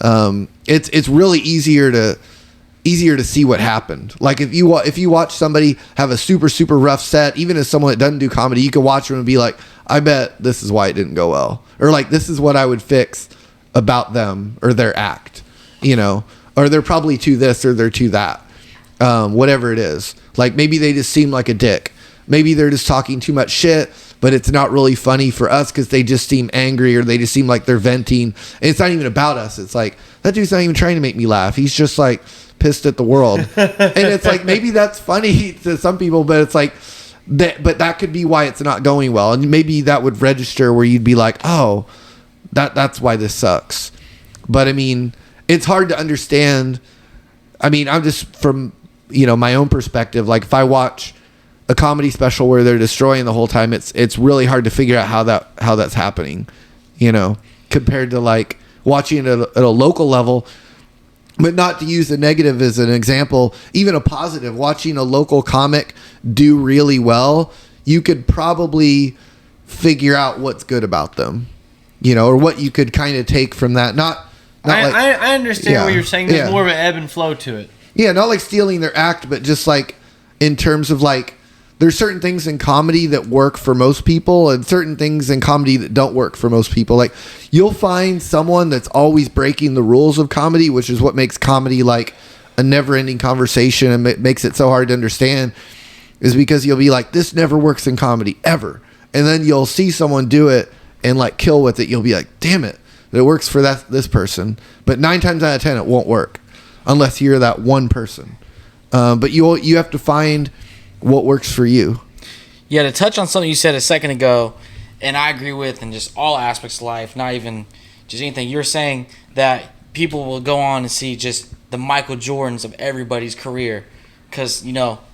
It's really easier to see what happened. Like if you watch somebody have a super, super rough set, even as someone that doesn't do comedy, you can watch them and be like, I bet this is why it didn't go well. Or like, this is what I would fix about them or their act, or they're probably to this or they're to that. Whatever it is. Like maybe they just seem like a dick. Maybe they're just talking too much shit, but it's not really funny for us because they just seem angry or they just seem like they're venting. And it's not even about us. It's like, that dude's not even trying to make me laugh. He's just like pissed at the world. And it's like, maybe that's funny to some people, but it's like, but that could be why it's not going well. And maybe that would register where you'd be like, oh, that's why this sucks. But I mean, it's hard to understand. I mean, I'm just from, my own perspective. Like if I watch a comedy special where they're destroying the whole time, it's really hard to figure out how that's happening, compared to like watching it at a local level. But not to use the negative as an example, even a positive, watching a local comic do really well, you could probably figure out what's good about them, or what you could kind of take from that. I understand what you're saying. There's more of an ebb and flow to it. Yeah, not like stealing their act, but just like in terms of like, there's certain things in comedy that work for most people and certain things in comedy that don't work for most people. Like, you'll find someone that's always breaking the rules of comedy, which is what makes comedy like a never-ending conversation and makes it so hard to understand, is because you'll be like, this never works in comedy, ever. And then you'll see someone do it and like kill with it. You'll be like, damn it, it works for this person. But 9 times out of 10, it won't work unless you're that one person. But you have to find what works for you. Yeah, to touch on something you said a second ago, and I agree with in just all aspects of life, not even just anything. You're saying that people will go on and see just the Michael Jordans of everybody's career because,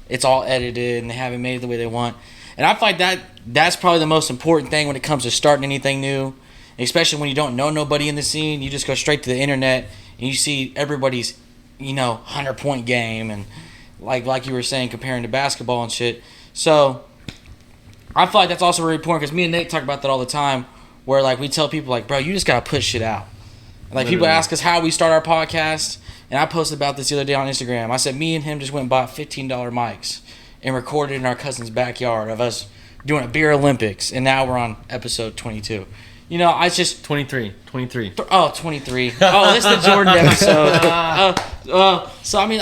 it's all edited and they haven't made it the way they want. And I feel like that's probably the most important thing when it comes to starting anything new, especially when you don't know nobody in the scene. You just go straight to the internet and you see everybody's, 100-point game and like you were saying, comparing to basketball and shit. So I feel like that's also really important because me and Nate talk about that all the time, where like we tell people like, bro, you just gotta put shit out. Like Literally. People ask us how we start our podcast, and I posted about this the other day on Instagram. I said me and him just went and bought $15 mics and recorded in our cousin's backyard of us doing a beer Olympics, and now we're on episode 22. I just 23. 23. Oh, this is the Jordan episode. So I mean.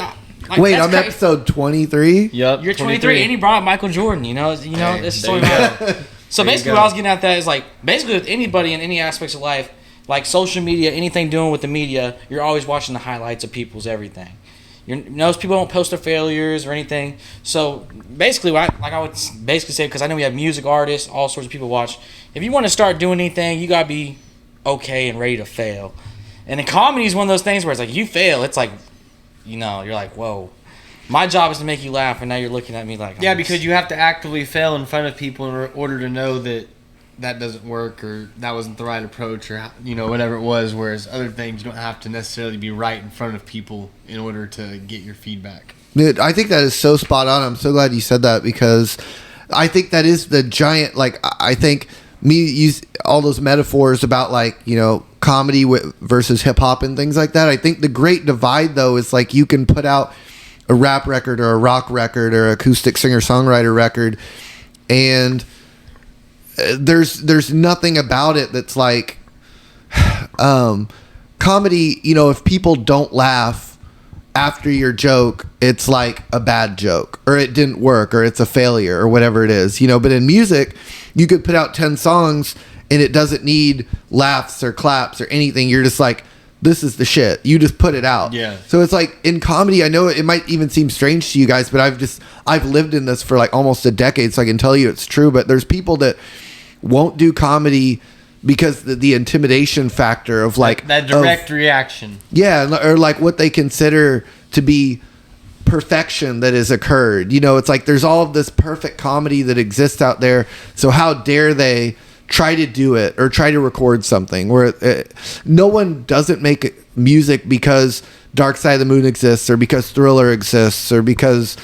Wait, I'm episode 23? Yep. You're 23, and he brought up Michael Jordan, this is story about it. So basically what I was getting at that is like, basically with anybody in any aspects of life, like social media, anything doing with the media, you're always watching the highlights of people's everything. Most people don't post their failures or anything. So basically, I would basically say, because I know we have music artists, all sorts of people watch, if you want to start doing anything, you got to be okay and ready to fail. And in comedy is one of those things where it's like, you fail, it's like, you're like, whoa. My job is to make you laugh, and now you're looking at me like... Yeah, because you have to actively fail in front of people in order to know that doesn't work, or that wasn't the right approach, or, whatever it was, whereas other things you don't have to necessarily be right in front of people in order to get your feedback. Dude, I think that is so spot on. I'm so glad you said that, because I think that is the giant... Like, I think me use all those metaphors about, like, comedy versus hip-hop and things like that. I think the great divide, though, is like you can put out a rap record or a rock record or acoustic singer-songwriter record, and there's nothing about it that's like comedy. If people don't laugh after your joke, it's like a bad joke, or it didn't work, or it's a failure, or whatever it is. But in music, you could put out 10 songs and it doesn't need laughs or claps or anything. You're just like, this is the shit. You just put it out. Yeah. So it's like in comedy, I know it might even seem strange to you guys, but I've lived in this for like almost a decade, so I can tell you it's true. But there's people that won't do comedy because the intimidation factor of like that direct reaction. Yeah, or like what they consider to be perfection that has occurred. It's like there's all of this perfect comedy that exists out there. So how dare they try to do it or try to record something where no one doesn't make music because Dark Side of the Moon exists, or because Thriller exists, or because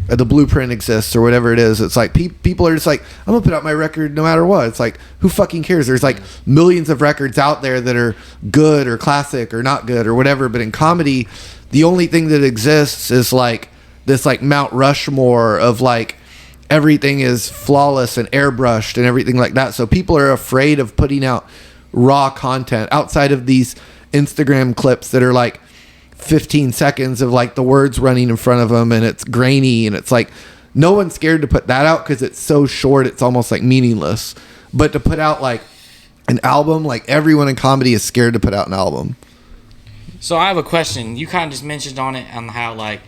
the Blueprint exists, or whatever it is. It's like people are just like, I'm gonna put out my record no matter what. It's like, who fucking cares? There's like millions of records out there that are good or classic or not good or whatever. But in comedy, the only thing that exists is like this like Mount Rushmore of like everything is flawless and airbrushed and everything like that. So people are afraid of putting out raw content outside of these Instagram clips that are like 15 seconds of like the words running in front of them and it's grainy, and it's like no one's scared to put that out because it's so short, it's almost like meaningless. But to put out like an album, like everyone in comedy is scared to put out an album. So I have a question. You kind of just mentioned on it on how like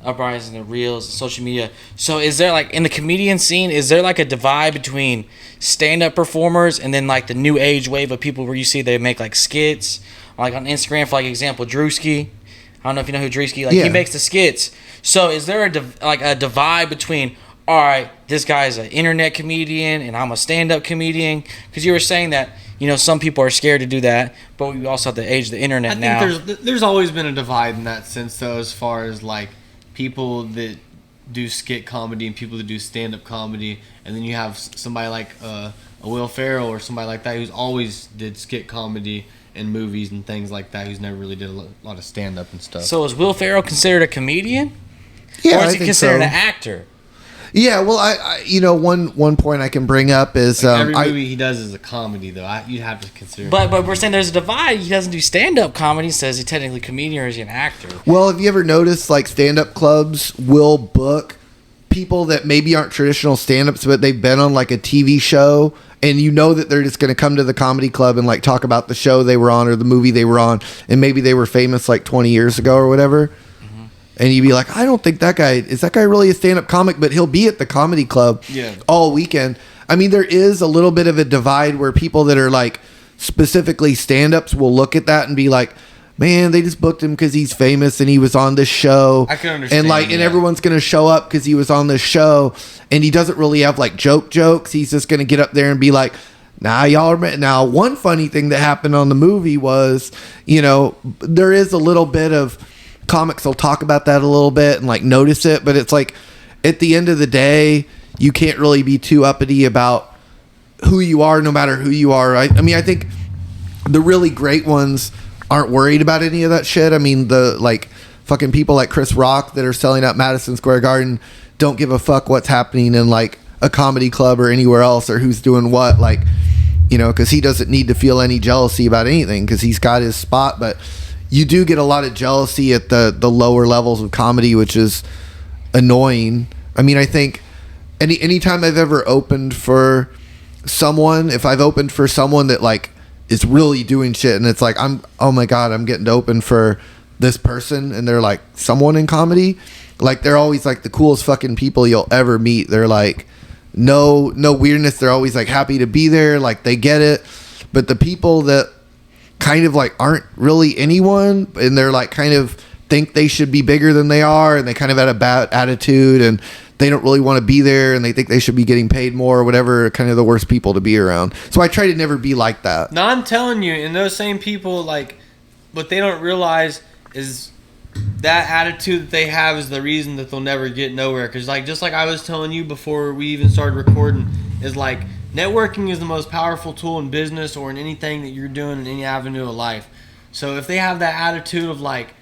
uprising the reels and social media. So is there like in the comedian scene, is there like a divide between stand-up performers and then like the new age wave of people where you see they make like skits, like on Instagram, for like example Drewski? I don't know if you know who Drewski, like he makes the skits. So is there a divide between, all right, this guy's an internet comedian and I'm a stand-up comedian? Because you were saying that some people are scared to do that, but we also have the age of the internet now. I think there's always been a divide in that sense, though, as far as like people that do skit comedy and people that do stand-up comedy, and then you have somebody like a Will Ferrell or somebody like that who's always did skit comedy in movies and things like that, who's never really did a lot of stand-up and stuff. So is Will Ferrell considered a comedian? Yeah, or is I he think considered so. an actor? Yeah, well, I one point I can bring up is Every movie he does is a comedy, though. You'd have to consider. But we're saying there's a divide. He doesn't do stand-up comedy. So is he technically a comedian or is he an actor? Well, have you ever noticed like stand-up clubs will book people that maybe aren't traditional stand-ups, but they've been on like a TV show, and you know that they're just going to come to the comedy club and like talk about the show they were on or the movie they were on, and maybe they were famous like 20 years ago or whatever. And you'd be like, I don't think is that guy really a stand-up comic? But he'll be at the comedy club all weekend. I mean, there is a little bit of a divide where people that are like specifically stand-ups will look at that and be like, man, they just booked him because he's famous and he was on this show. I can understand. And everyone's going to show up because he was on this show. And he doesn't really have like jokes. He's just going to get up there and be like, now one funny thing that happened on the movie was, there is a little bit of, comics will talk about that a little bit and like notice it, but it's like at the end of the day you can't really be too uppity about who you are, no matter who you are. I mean, I think the really great ones aren't worried about any of that shit. I mean, the like fucking people like Chris Rock that are selling out Madison Square Garden don't give a fuck what's happening in like a comedy club or anywhere else or who's doing what, like, because he doesn't need to feel any jealousy about anything because he's got his spot. But you do get a lot of jealousy at the lower levels of comedy, which is annoying. I mean, I think anytime I've ever opened for someone, if I've opened for someone that like is really doing shit and it's like, oh my God, I'm getting to open for this person and they're like someone in comedy, like they're always like the coolest fucking people you'll ever meet. They're like no weirdness. They're always like happy to be there. Like they get it. But the people that kind of like aren't really anyone and they're like kind of think they should be bigger than they are and they kind of had a bad attitude and they don't really want to be there and they think they should be getting paid more or whatever, kind of the worst people to be around. So I try to never be like that. No, I'm telling you, and those same people, like, what they don't realize is that attitude that they have is the reason that they'll never get nowhere. Because like, just like I was telling you before we even started recording, is like, networking is the most powerful tool in business or in anything that you're doing in any avenue of life. So if they have that attitude of like,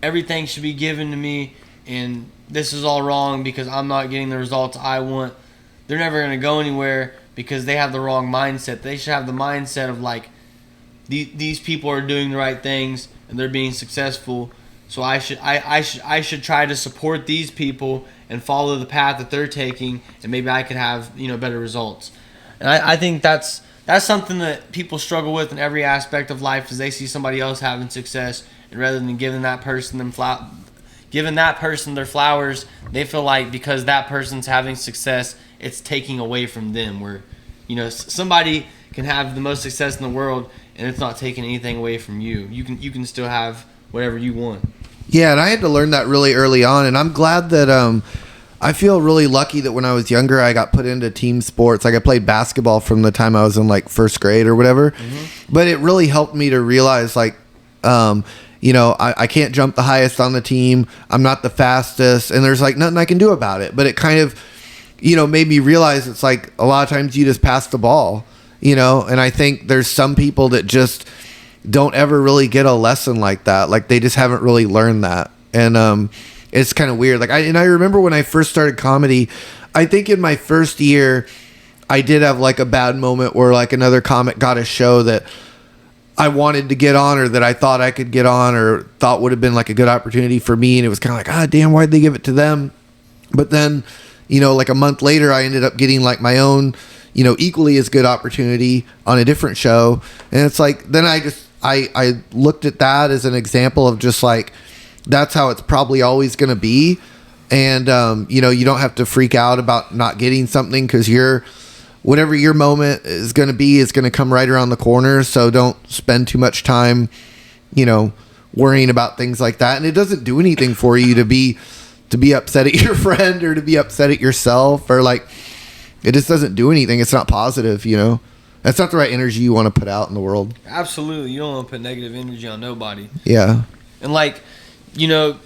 everything should be given to me and this is all wrong because I'm not getting the results I want, they're never going to go anywhere because they have the wrong mindset. They should have the mindset of like, these people are doing the right things and they're being successful. So I should try to support these people and follow the path that they're taking, and maybe I could have better results. And I think that's something that people struggle with in every aspect of life, is they see somebody else having success, and rather than giving that person their flowers, they feel like because that person's having success, it's taking away from them. Where somebody can have the most success in the world, and it's not taking anything away from you. You can still have whatever you want. Yeah, and I had to learn that really early on, and I'm glad that I feel really lucky that when I was younger, I got put into team sports. Like I played basketball from the time I was in like first grade or whatever. Mm-hmm. But it really helped me to realize like, I can't jump the highest on the team. I'm not the fastest, and there's like nothing I can do about it. But it kind of, made me realize it's like a lot of times you just pass the ball, and I think there's some people that just don't ever really get a lesson like that. Like they just haven't really learned that. And, it's kind of weird. Like I remember when I first started comedy, I think in my first year, I did have like a bad moment where like another comic got a show that I wanted to get on, or that I thought I could get on, or thought would have been like a good opportunity for me. And it was kind of like, damn, why'd they give it to them? But then, like a month later, I ended up getting like my own, equally as good opportunity on a different show. And it's like, then I looked at that as an example of just like, that's how it's probably always going to be. And, you don't have to freak out about not getting something, because whatever your moment is going to be is going to come right around the corner. So don't spend too much time, worrying about things like that. And it doesn't do anything for you to be upset at your friend or to be upset at yourself, or like, it just doesn't do anything. It's not positive, That's not the right energy you want to put out in the world. Absolutely. You don't want to put negative energy on nobody. Yeah. And like, you know,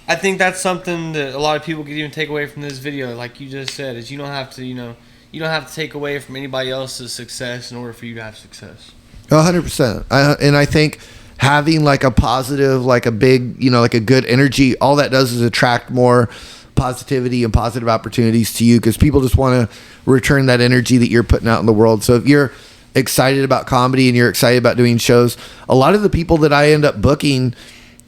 I think that's something that a lot of people could even take away from this video. Like you just said, is you don't have to, you don't have to take away from anybody else's success in order for you to have success. 100%. And I think having like a positive, like a big, like a good energy, all that does is attract more positivity and positive opportunities to you, because people just want to return that energy that you're putting out in the world. So if you're excited about comedy and you're excited about doing shows, a lot of the people that I end up booking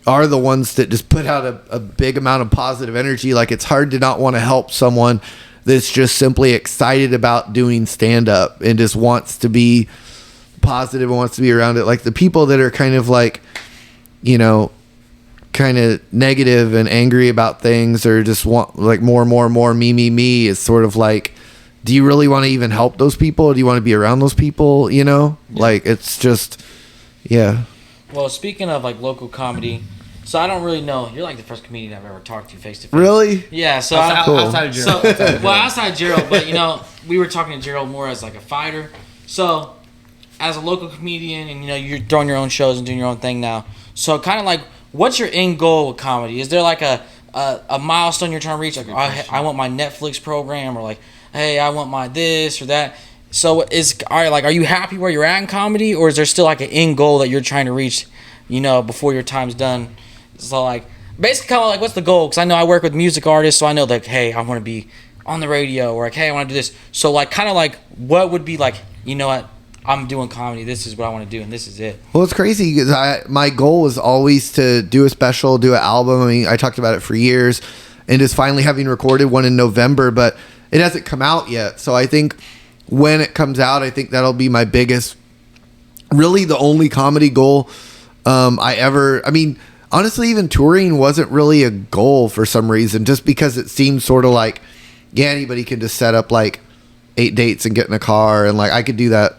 are the ones that just put out a big amount of positive energy. Like, it's hard to not want to help someone that's just simply excited about doing stand-up and just wants to be positive and wants to be around it. Like, the people that are kind of like, kind of negative and angry about things, or just want like more me is sort of like, do you really want to even help those people? Do you want to be around those people? Like, it's just, yeah. Well, speaking of like local comedy, so I don't really know. You're like the first comedian I've ever talked to face to face. Really? Yeah. So outside of Gerald. Outside Gerald, but we were talking to Gerald more as like a fighter. So as a local comedian, and you're throwing your own shows and doing your own thing now. So kind of like, what's your end goal with comedy? Is there like a milestone you're trying to reach? Like, I want my Netflix program, or like, hey, I want my this or that. So are you happy where you're at in comedy, or is there still like an end goal that you're trying to reach, before your time's done? So like, basically kind of like, what's the goal? Because I know I work with music artists, so I know like, hey, I want to be on the radio, or like, hey, I want to do this. So like, kind of like, what would be like, what? I'm doing comedy. This is what I want to do, and this is it. Well, it's crazy because my goal was always to do a special, do an album. I mean, I talked about it for years, and just finally having recorded one in November, but it hasn't come out yet. So I think when it comes out, I think that'll be my biggest, really the only comedy goal I mean, honestly, even touring wasn't really a goal for some reason, just because it seemed sort of like, yeah, anybody can just set up like 8 dates and get in a car, and like I could do that,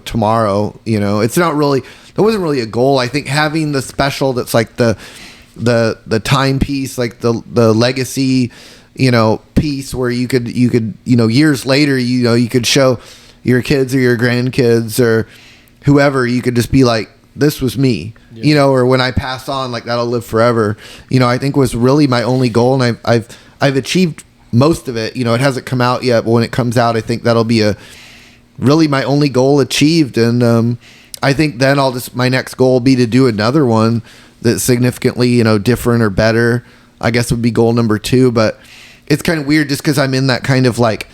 tomorrow. It's not really, that wasn't really a goal. I think having the special that's like the timepiece, like the legacy, piece where you could years later, you could show your kids or your grandkids or whoever, you could just be like, this was me. Yeah. Or when I pass on, like, that'll live forever, I think was really my only goal. And I've achieved most of it. It hasn't come out yet, but when it comes out, I think that'll be really my only goal achieved. And I think then my next goal will be to do another one that's significantly, different or better, I guess would be goal number 2. But it's kind of weird just because I'm in that kind of like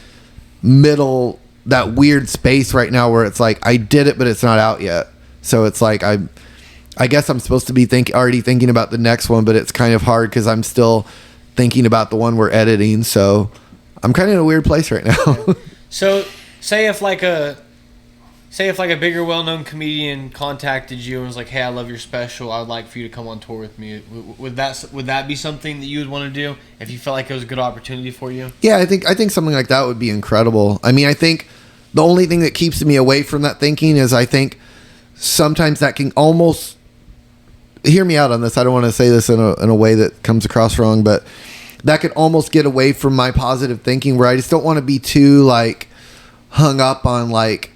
middle, that weird space right now where it's like, I did it, but it's not out yet. So it's like, I guess I'm supposed to be already thinking about the next one, but it's kind of hard because I'm still thinking about the one we're editing. So I'm kind of in a weird place right now. So say if like a bigger, well-known comedian contacted you and was like, hey, I love your special, I would like for you to come on tour with me. Would that be something that you would want to do if you felt like it was a good opportunity for you? Yeah, I think something like that would be incredible. I mean, I think the only thing that keeps me away from that thinking is I think sometimes that can almost, hear me out on this, I don't want to say this in a way that comes across wrong, but that could almost get away from my positive thinking, where I just don't want to be too like hung up on like,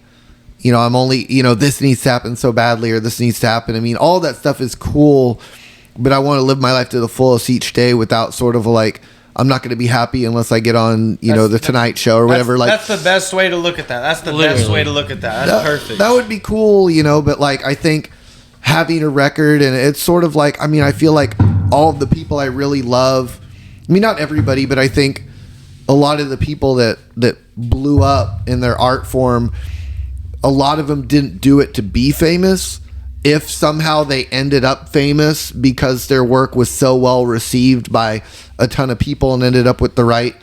I'm only, this needs to happen so badly, or this needs to happen. I mean, all that stuff is cool, but I want to live my life to the fullest each day without sort of like, I'm not going to be happy unless I get on, the Tonight Show or whatever. Like, that's the best way to look at that. That's the best way to look at that. That's perfect. That would be cool, but like, I think having a record, and it's sort of like, I mean, I feel like all of the people I really love, I mean, not everybody, but I think a lot of the people that blew up in their art form, a lot of them didn't do it to be famous. If somehow they ended up famous because their work was so well received by a ton of people and ended up with the right,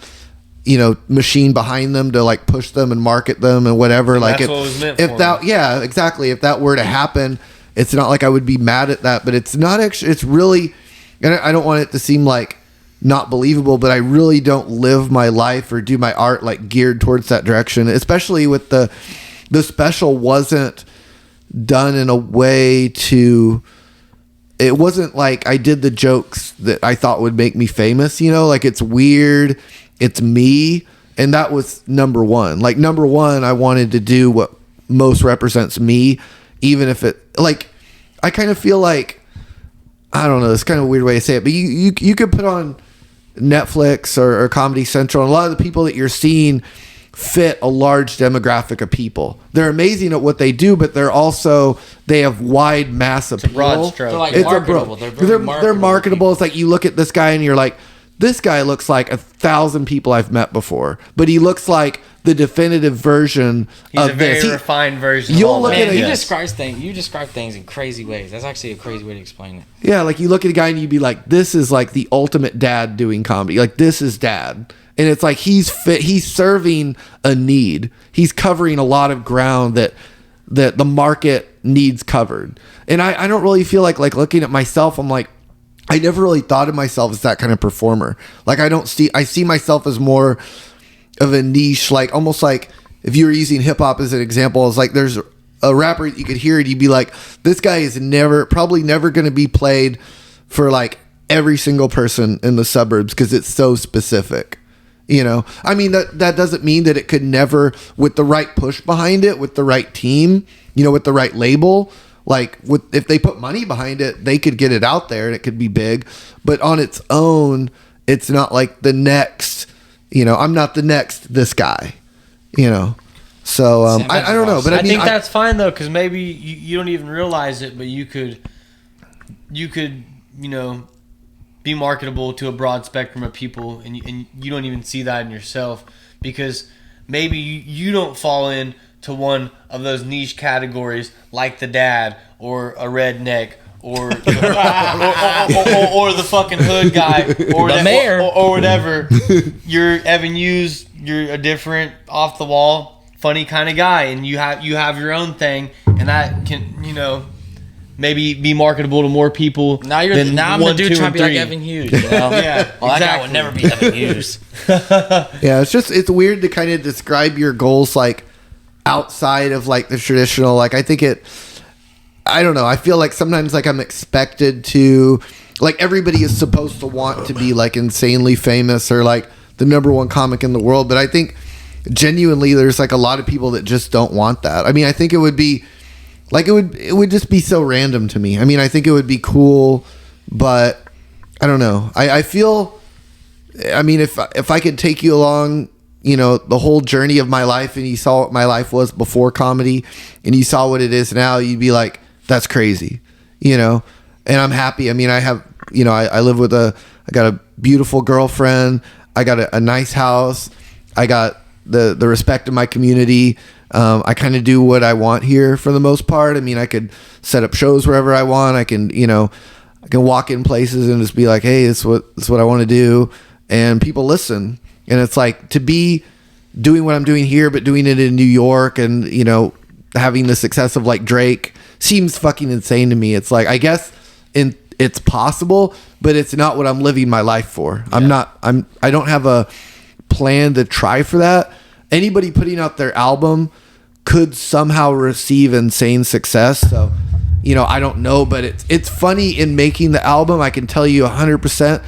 machine behind them to like push them and market them and whatever. Like, that's what it was meant for them. Yeah, exactly. If that were to happen, it's not like I would be mad at that, but it's not actually, it's really, and I don't want it to seem like not believable, but I really don't live my life or do my art like geared towards that direction, especially with the special wasn't done in a way it wasn't like I did the jokes that I thought would make me famous, like it's weird, it's me. And that was number one. Like, number one, I wanted to do what most represents me, even if it, like, I kind of feel like, I don't know, it's kind of a weird way to say it, but you could put on Netflix or Comedy Central, and a lot of the people that you're seeing fit a large demographic of people. They're amazing at what they do, but they have wide mass appeal. Broad stroke. They're like It's marketable. They're marketable. It's like you look at this guy and you're like, this guy looks like 1,000 people I've met before, but he looks like the definitive version He's of a very this. refined version. You'll of all look that. at You it- describe things in crazy ways. That's actually a crazy way to explain it. Yeah, like you look at a guy and you'd be like, this is like the ultimate dad doing comedy. Like, this is dad. And it's like he's serving a need. He's covering a lot of ground that the market needs covered. And I don't really feel like looking at myself, I'm like, I never really thought of myself as that kind of performer. Like, I see myself as more of a niche, like almost like if you were using hip hop as an example, it's like there's a rapper, you could hear it, you'd be like, this guy is probably never going to be played for like every single person in the suburbs because it's so specific. You know, I mean, that doesn't mean that it could never, with the right push behind it, with the right team, you know, with the right label, like if they put money behind it, they could get it out there and it could be big. But on its own, it's not like the next, you know, I'm not the next this guy, you know. So I don't know, but I I mean, think that's fine though, because maybe you don't even realize it, but you could, you know, be marketable to a broad spectrum of people, and you don't even see that in yourself, because maybe you don't fall in to one of those niche categories like the dad or a redneck or or the fucking hood guy or The mayor. or whatever. You're Evan Hughes. You're a different, off the wall, funny kind of guy, and you have your own thing, and that can, you know, maybe be marketable to more people. Now I'm one, the dude two, trying and to be like three. Evan Hughes. You know? Yeah, Well, that guy exactly. would never be Evan Hughes. yeah, it's weird to kind of describe your goals like outside of like the traditional, like I don't know, I feel like sometimes like I'm expected to, like, everybody is supposed to want to be like insanely famous or like the number one comic in the world, but I think genuinely there's like a lot of people that just don't want that. I mean, I think it would be like, it would just be so random to me. I mean, I think it would be cool, but I don't know. I feel, I mean, if I could take you along, you know, the whole journey of my life, and you saw what my life was before comedy and you saw what it is now, you'd be like, that's crazy, you know? And I'm happy. I mean, I have, you know, I live with I got a beautiful girlfriend. I got a nice house. I got the respect of my community. I kind of do what I want here for the most part. I mean, I could set up shows wherever I want. I can, you know, I can walk in places and just be like, hey, it's what I want to do. And people listen. And it's like, to be doing what I'm doing here, but doing it in New York and, you know, having the success of like Drake seems fucking insane to me. It's like, I guess it's possible, but it's not what I'm living my life for. Yeah. I don't have a plan to try for that. Anybody putting out their album could somehow receive insane success. So, you know, I don't know, but it's funny in making the album. I can tell you 100%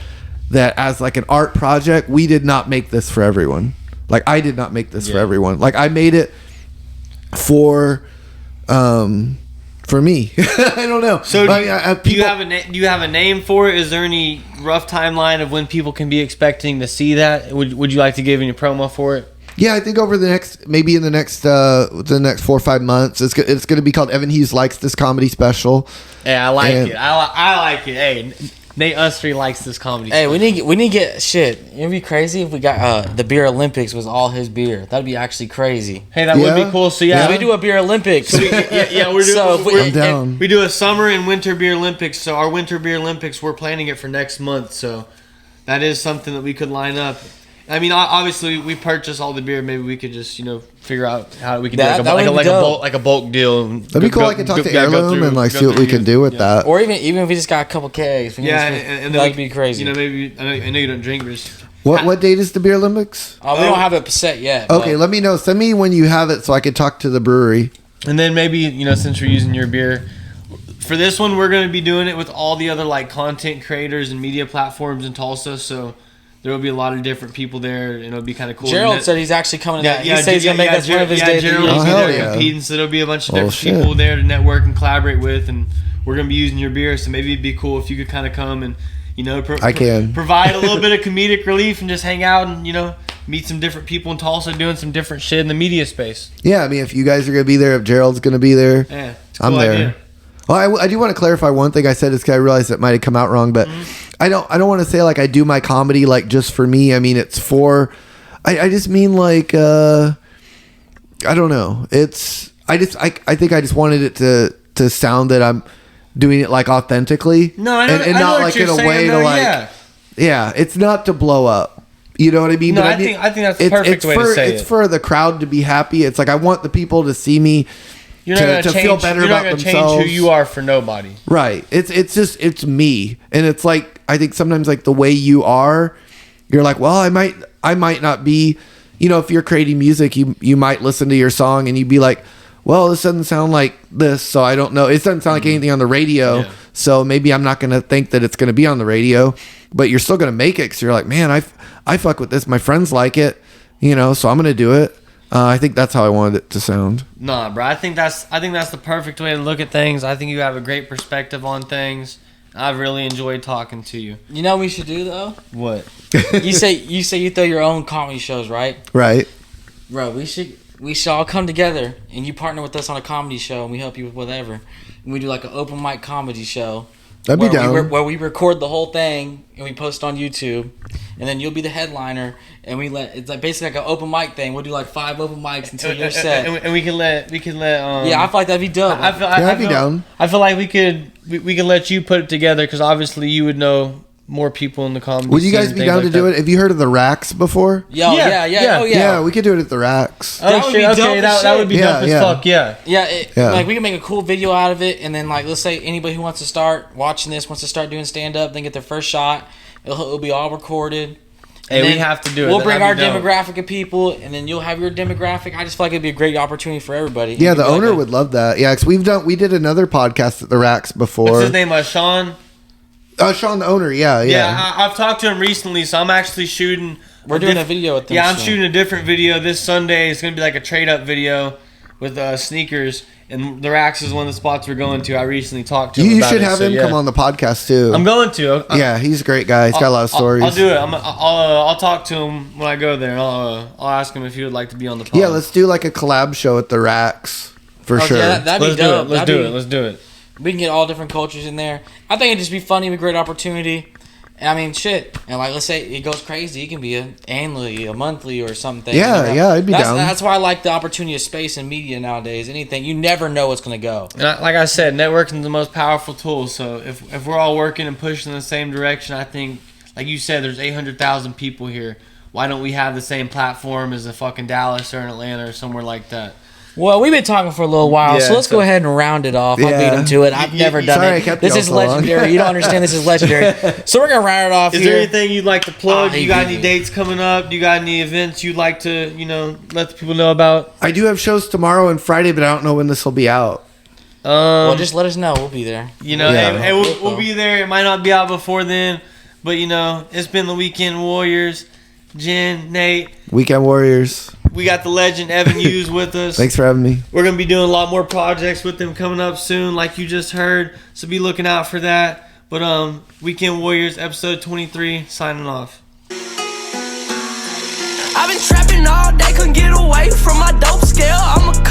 that as like an art project, we did not make this for everyone. Like, I did not make this for everyone. Like, I made it for me. I don't know. So do you people, have a name for it? Is there any rough timeline of when people can be expecting to see that? Would you like to give any promo for it? Yeah, I think over the next 4 or 5 months, it's going to be called Evan Hughes Likes This Comedy Special. Yeah, I like it. I like it. Hey, Nate Ustry likes this comedy. Hey, we need to get shit. It'd be crazy if we got the beer Olympics was all his beer. That'd be actually crazy. Hey, that would be cool. So yeah, we do a beer Olympics. we're doing. So I'm down. We do a summer and winter beer Olympics. So our winter beer Olympics, we're planning it for next month. So that is something that we could line up. I mean, obviously, we purchase all the beer. Maybe we could just, you know, figure out how we can do like a bulk deal. That'd be cool. I can talk to Heirloom and like see what we can do with that. Or even if we just got a couple kegs. And that'd be crazy. You know, maybe I know you don't drink, but just What date is the beer Olympics? we don't have it set yet. Okay, let me know. Send me when you have it so I can talk to the brewery. And then maybe, you know, since we're using your beer, for this one, we're going to be doing it with all the other like content creators and media platforms in Tulsa. So there will be a lot of different people there, and it'll be kind of cool. Gerald said he's actually coming to that. He said he's going to make that one of his days. Gerald will be there competing, so there'll be a bunch of different people there to network and collaborate with, and we're going to be using your beer, so maybe it'd be cool if you could kind of come and, provide a little bit of comedic relief and just hang out and, meet some different people in Tulsa doing some different shit in the media space. Yeah, I mean, if you guys are going to be there, if Gerald's going to be there, I'm there. Idea. Well, I do want to clarify one thing I said is because I realized it might have come out wrong, but I don't want to say like I do my comedy like just for me. I mean, it's for, I just mean like, I don't know. I think I just wanted it to sound that I'm doing it like authentically. No, I know, and not like in a way to like, yeah, it's not to blow up. You know what I mean? No, but I think that's the perfect way to say it. It's for the crowd to be happy. It's like I want the people to see me to feel better about themselves. You're not going to change who you are for nobody. Right. It's me. And it's like I think sometimes like the way you are, you're like, well, I might not be, if you're creating music, you might listen to your song and you'd be like, well, this doesn't sound like this, so I don't know. It doesn't sound like anything on the radio, so maybe I'm not going to think that it's going to be on the radio, but you're still going to make it because you're like, man, I fuck with this. My friends like it, so I'm going to do it. I think that's how I wanted it to sound. Nah, bro, I think that's the perfect way to look at things. I think you have a great perspective on things. I've really enjoyed talking to you. You know what we should do, though? What? you say you throw your own comedy shows, right? Right. Bro, we should all come together and you partner with us on a comedy show and we help you with whatever. And we do like an open mic comedy show. That'd be down. Where we record the whole thing and we post on YouTube. And then you'll be the headliner and it's like basically like an open mic thing. We'll do like 5 open mics until you're set. And we can let yeah, I feel like that'd be dope. I'd be down. I feel like we could let you put it together because obviously you would know more people in the comedy Would you guys be down to do it? Have you heard of the Racks before? Yeah. Oh, yeah. Yeah, we could do it at the Racks. Oh, that would be dope. Okay, that would be dope as fuck. Yeah. Like we can make a cool video out of it, and then like let's say anybody who wants to start watching this wants to start doing stand up, then get their first shot. It'll be all recorded. Hey, we have to do it. We'll bring our demographic of people, and then you'll have your demographic. I just feel like it'd be a great opportunity for everybody. Yeah, the owner would love that. Yeah, because we did another podcast at the Racks before. What's his name? Sean. Sean, the owner. Yeah. I've talked to him recently, so I'm actually shooting. We're doing a video with them. Yeah, I'm shooting a different video this Sunday. It's gonna be like a trade up video with sneakers. And the Racks is one of the spots we're going to. I recently talked to him. You should have him come on the podcast too. I'm going to. Yeah, he's a great guy. He's got a lot of stories. I'll do it. I'll talk to him when I go there. I'll ask him if he would like to be on the podcast. Yeah, let's do like a collab show at the Racks for sure. Yeah, that'd be dope. Let's do it. We can get all different cultures in there. I think it'd just be funny, a great opportunity. And I mean, shit. And like, let's say it goes crazy. It can be annually, a monthly, or something. Yeah, I'd be down. That's why I like the opportunity of space and media nowadays. Anything, you never know what's going to go. And like I said, networking is the most powerful tool. So if we're all working and pushing in the same direction, I think, like you said, there's 800,000 people here. Why don't we have the same platform as a fucking Dallas or an Atlanta or somewhere like that? Well, we've been talking for a little while, so let's go ahead and round it off. I'll beat him to it. I've never done it. This is legendary. You don't understand. This is legendary. So we're going to round it off here. Is there anything you'd like to plug? You got any dates coming up? You got any events you'd like to, let the people know about? I do have shows tomorrow and Friday, but I don't know when this will be out. Well, just let us know. We'll be there. We'll be there. It might not be out before then, but, it's been the Weekend Warriors. Jen, Nate. Weekend Warriors. We got the legend Evan Hughes with us. Thanks for having me. We're going to be doing a lot more projects with them coming up soon, like you just heard. So be looking out for that. But Weekend Warriors, episode 23, signing off. I've been trapping all day, couldn't get away from my dope scale. I'm a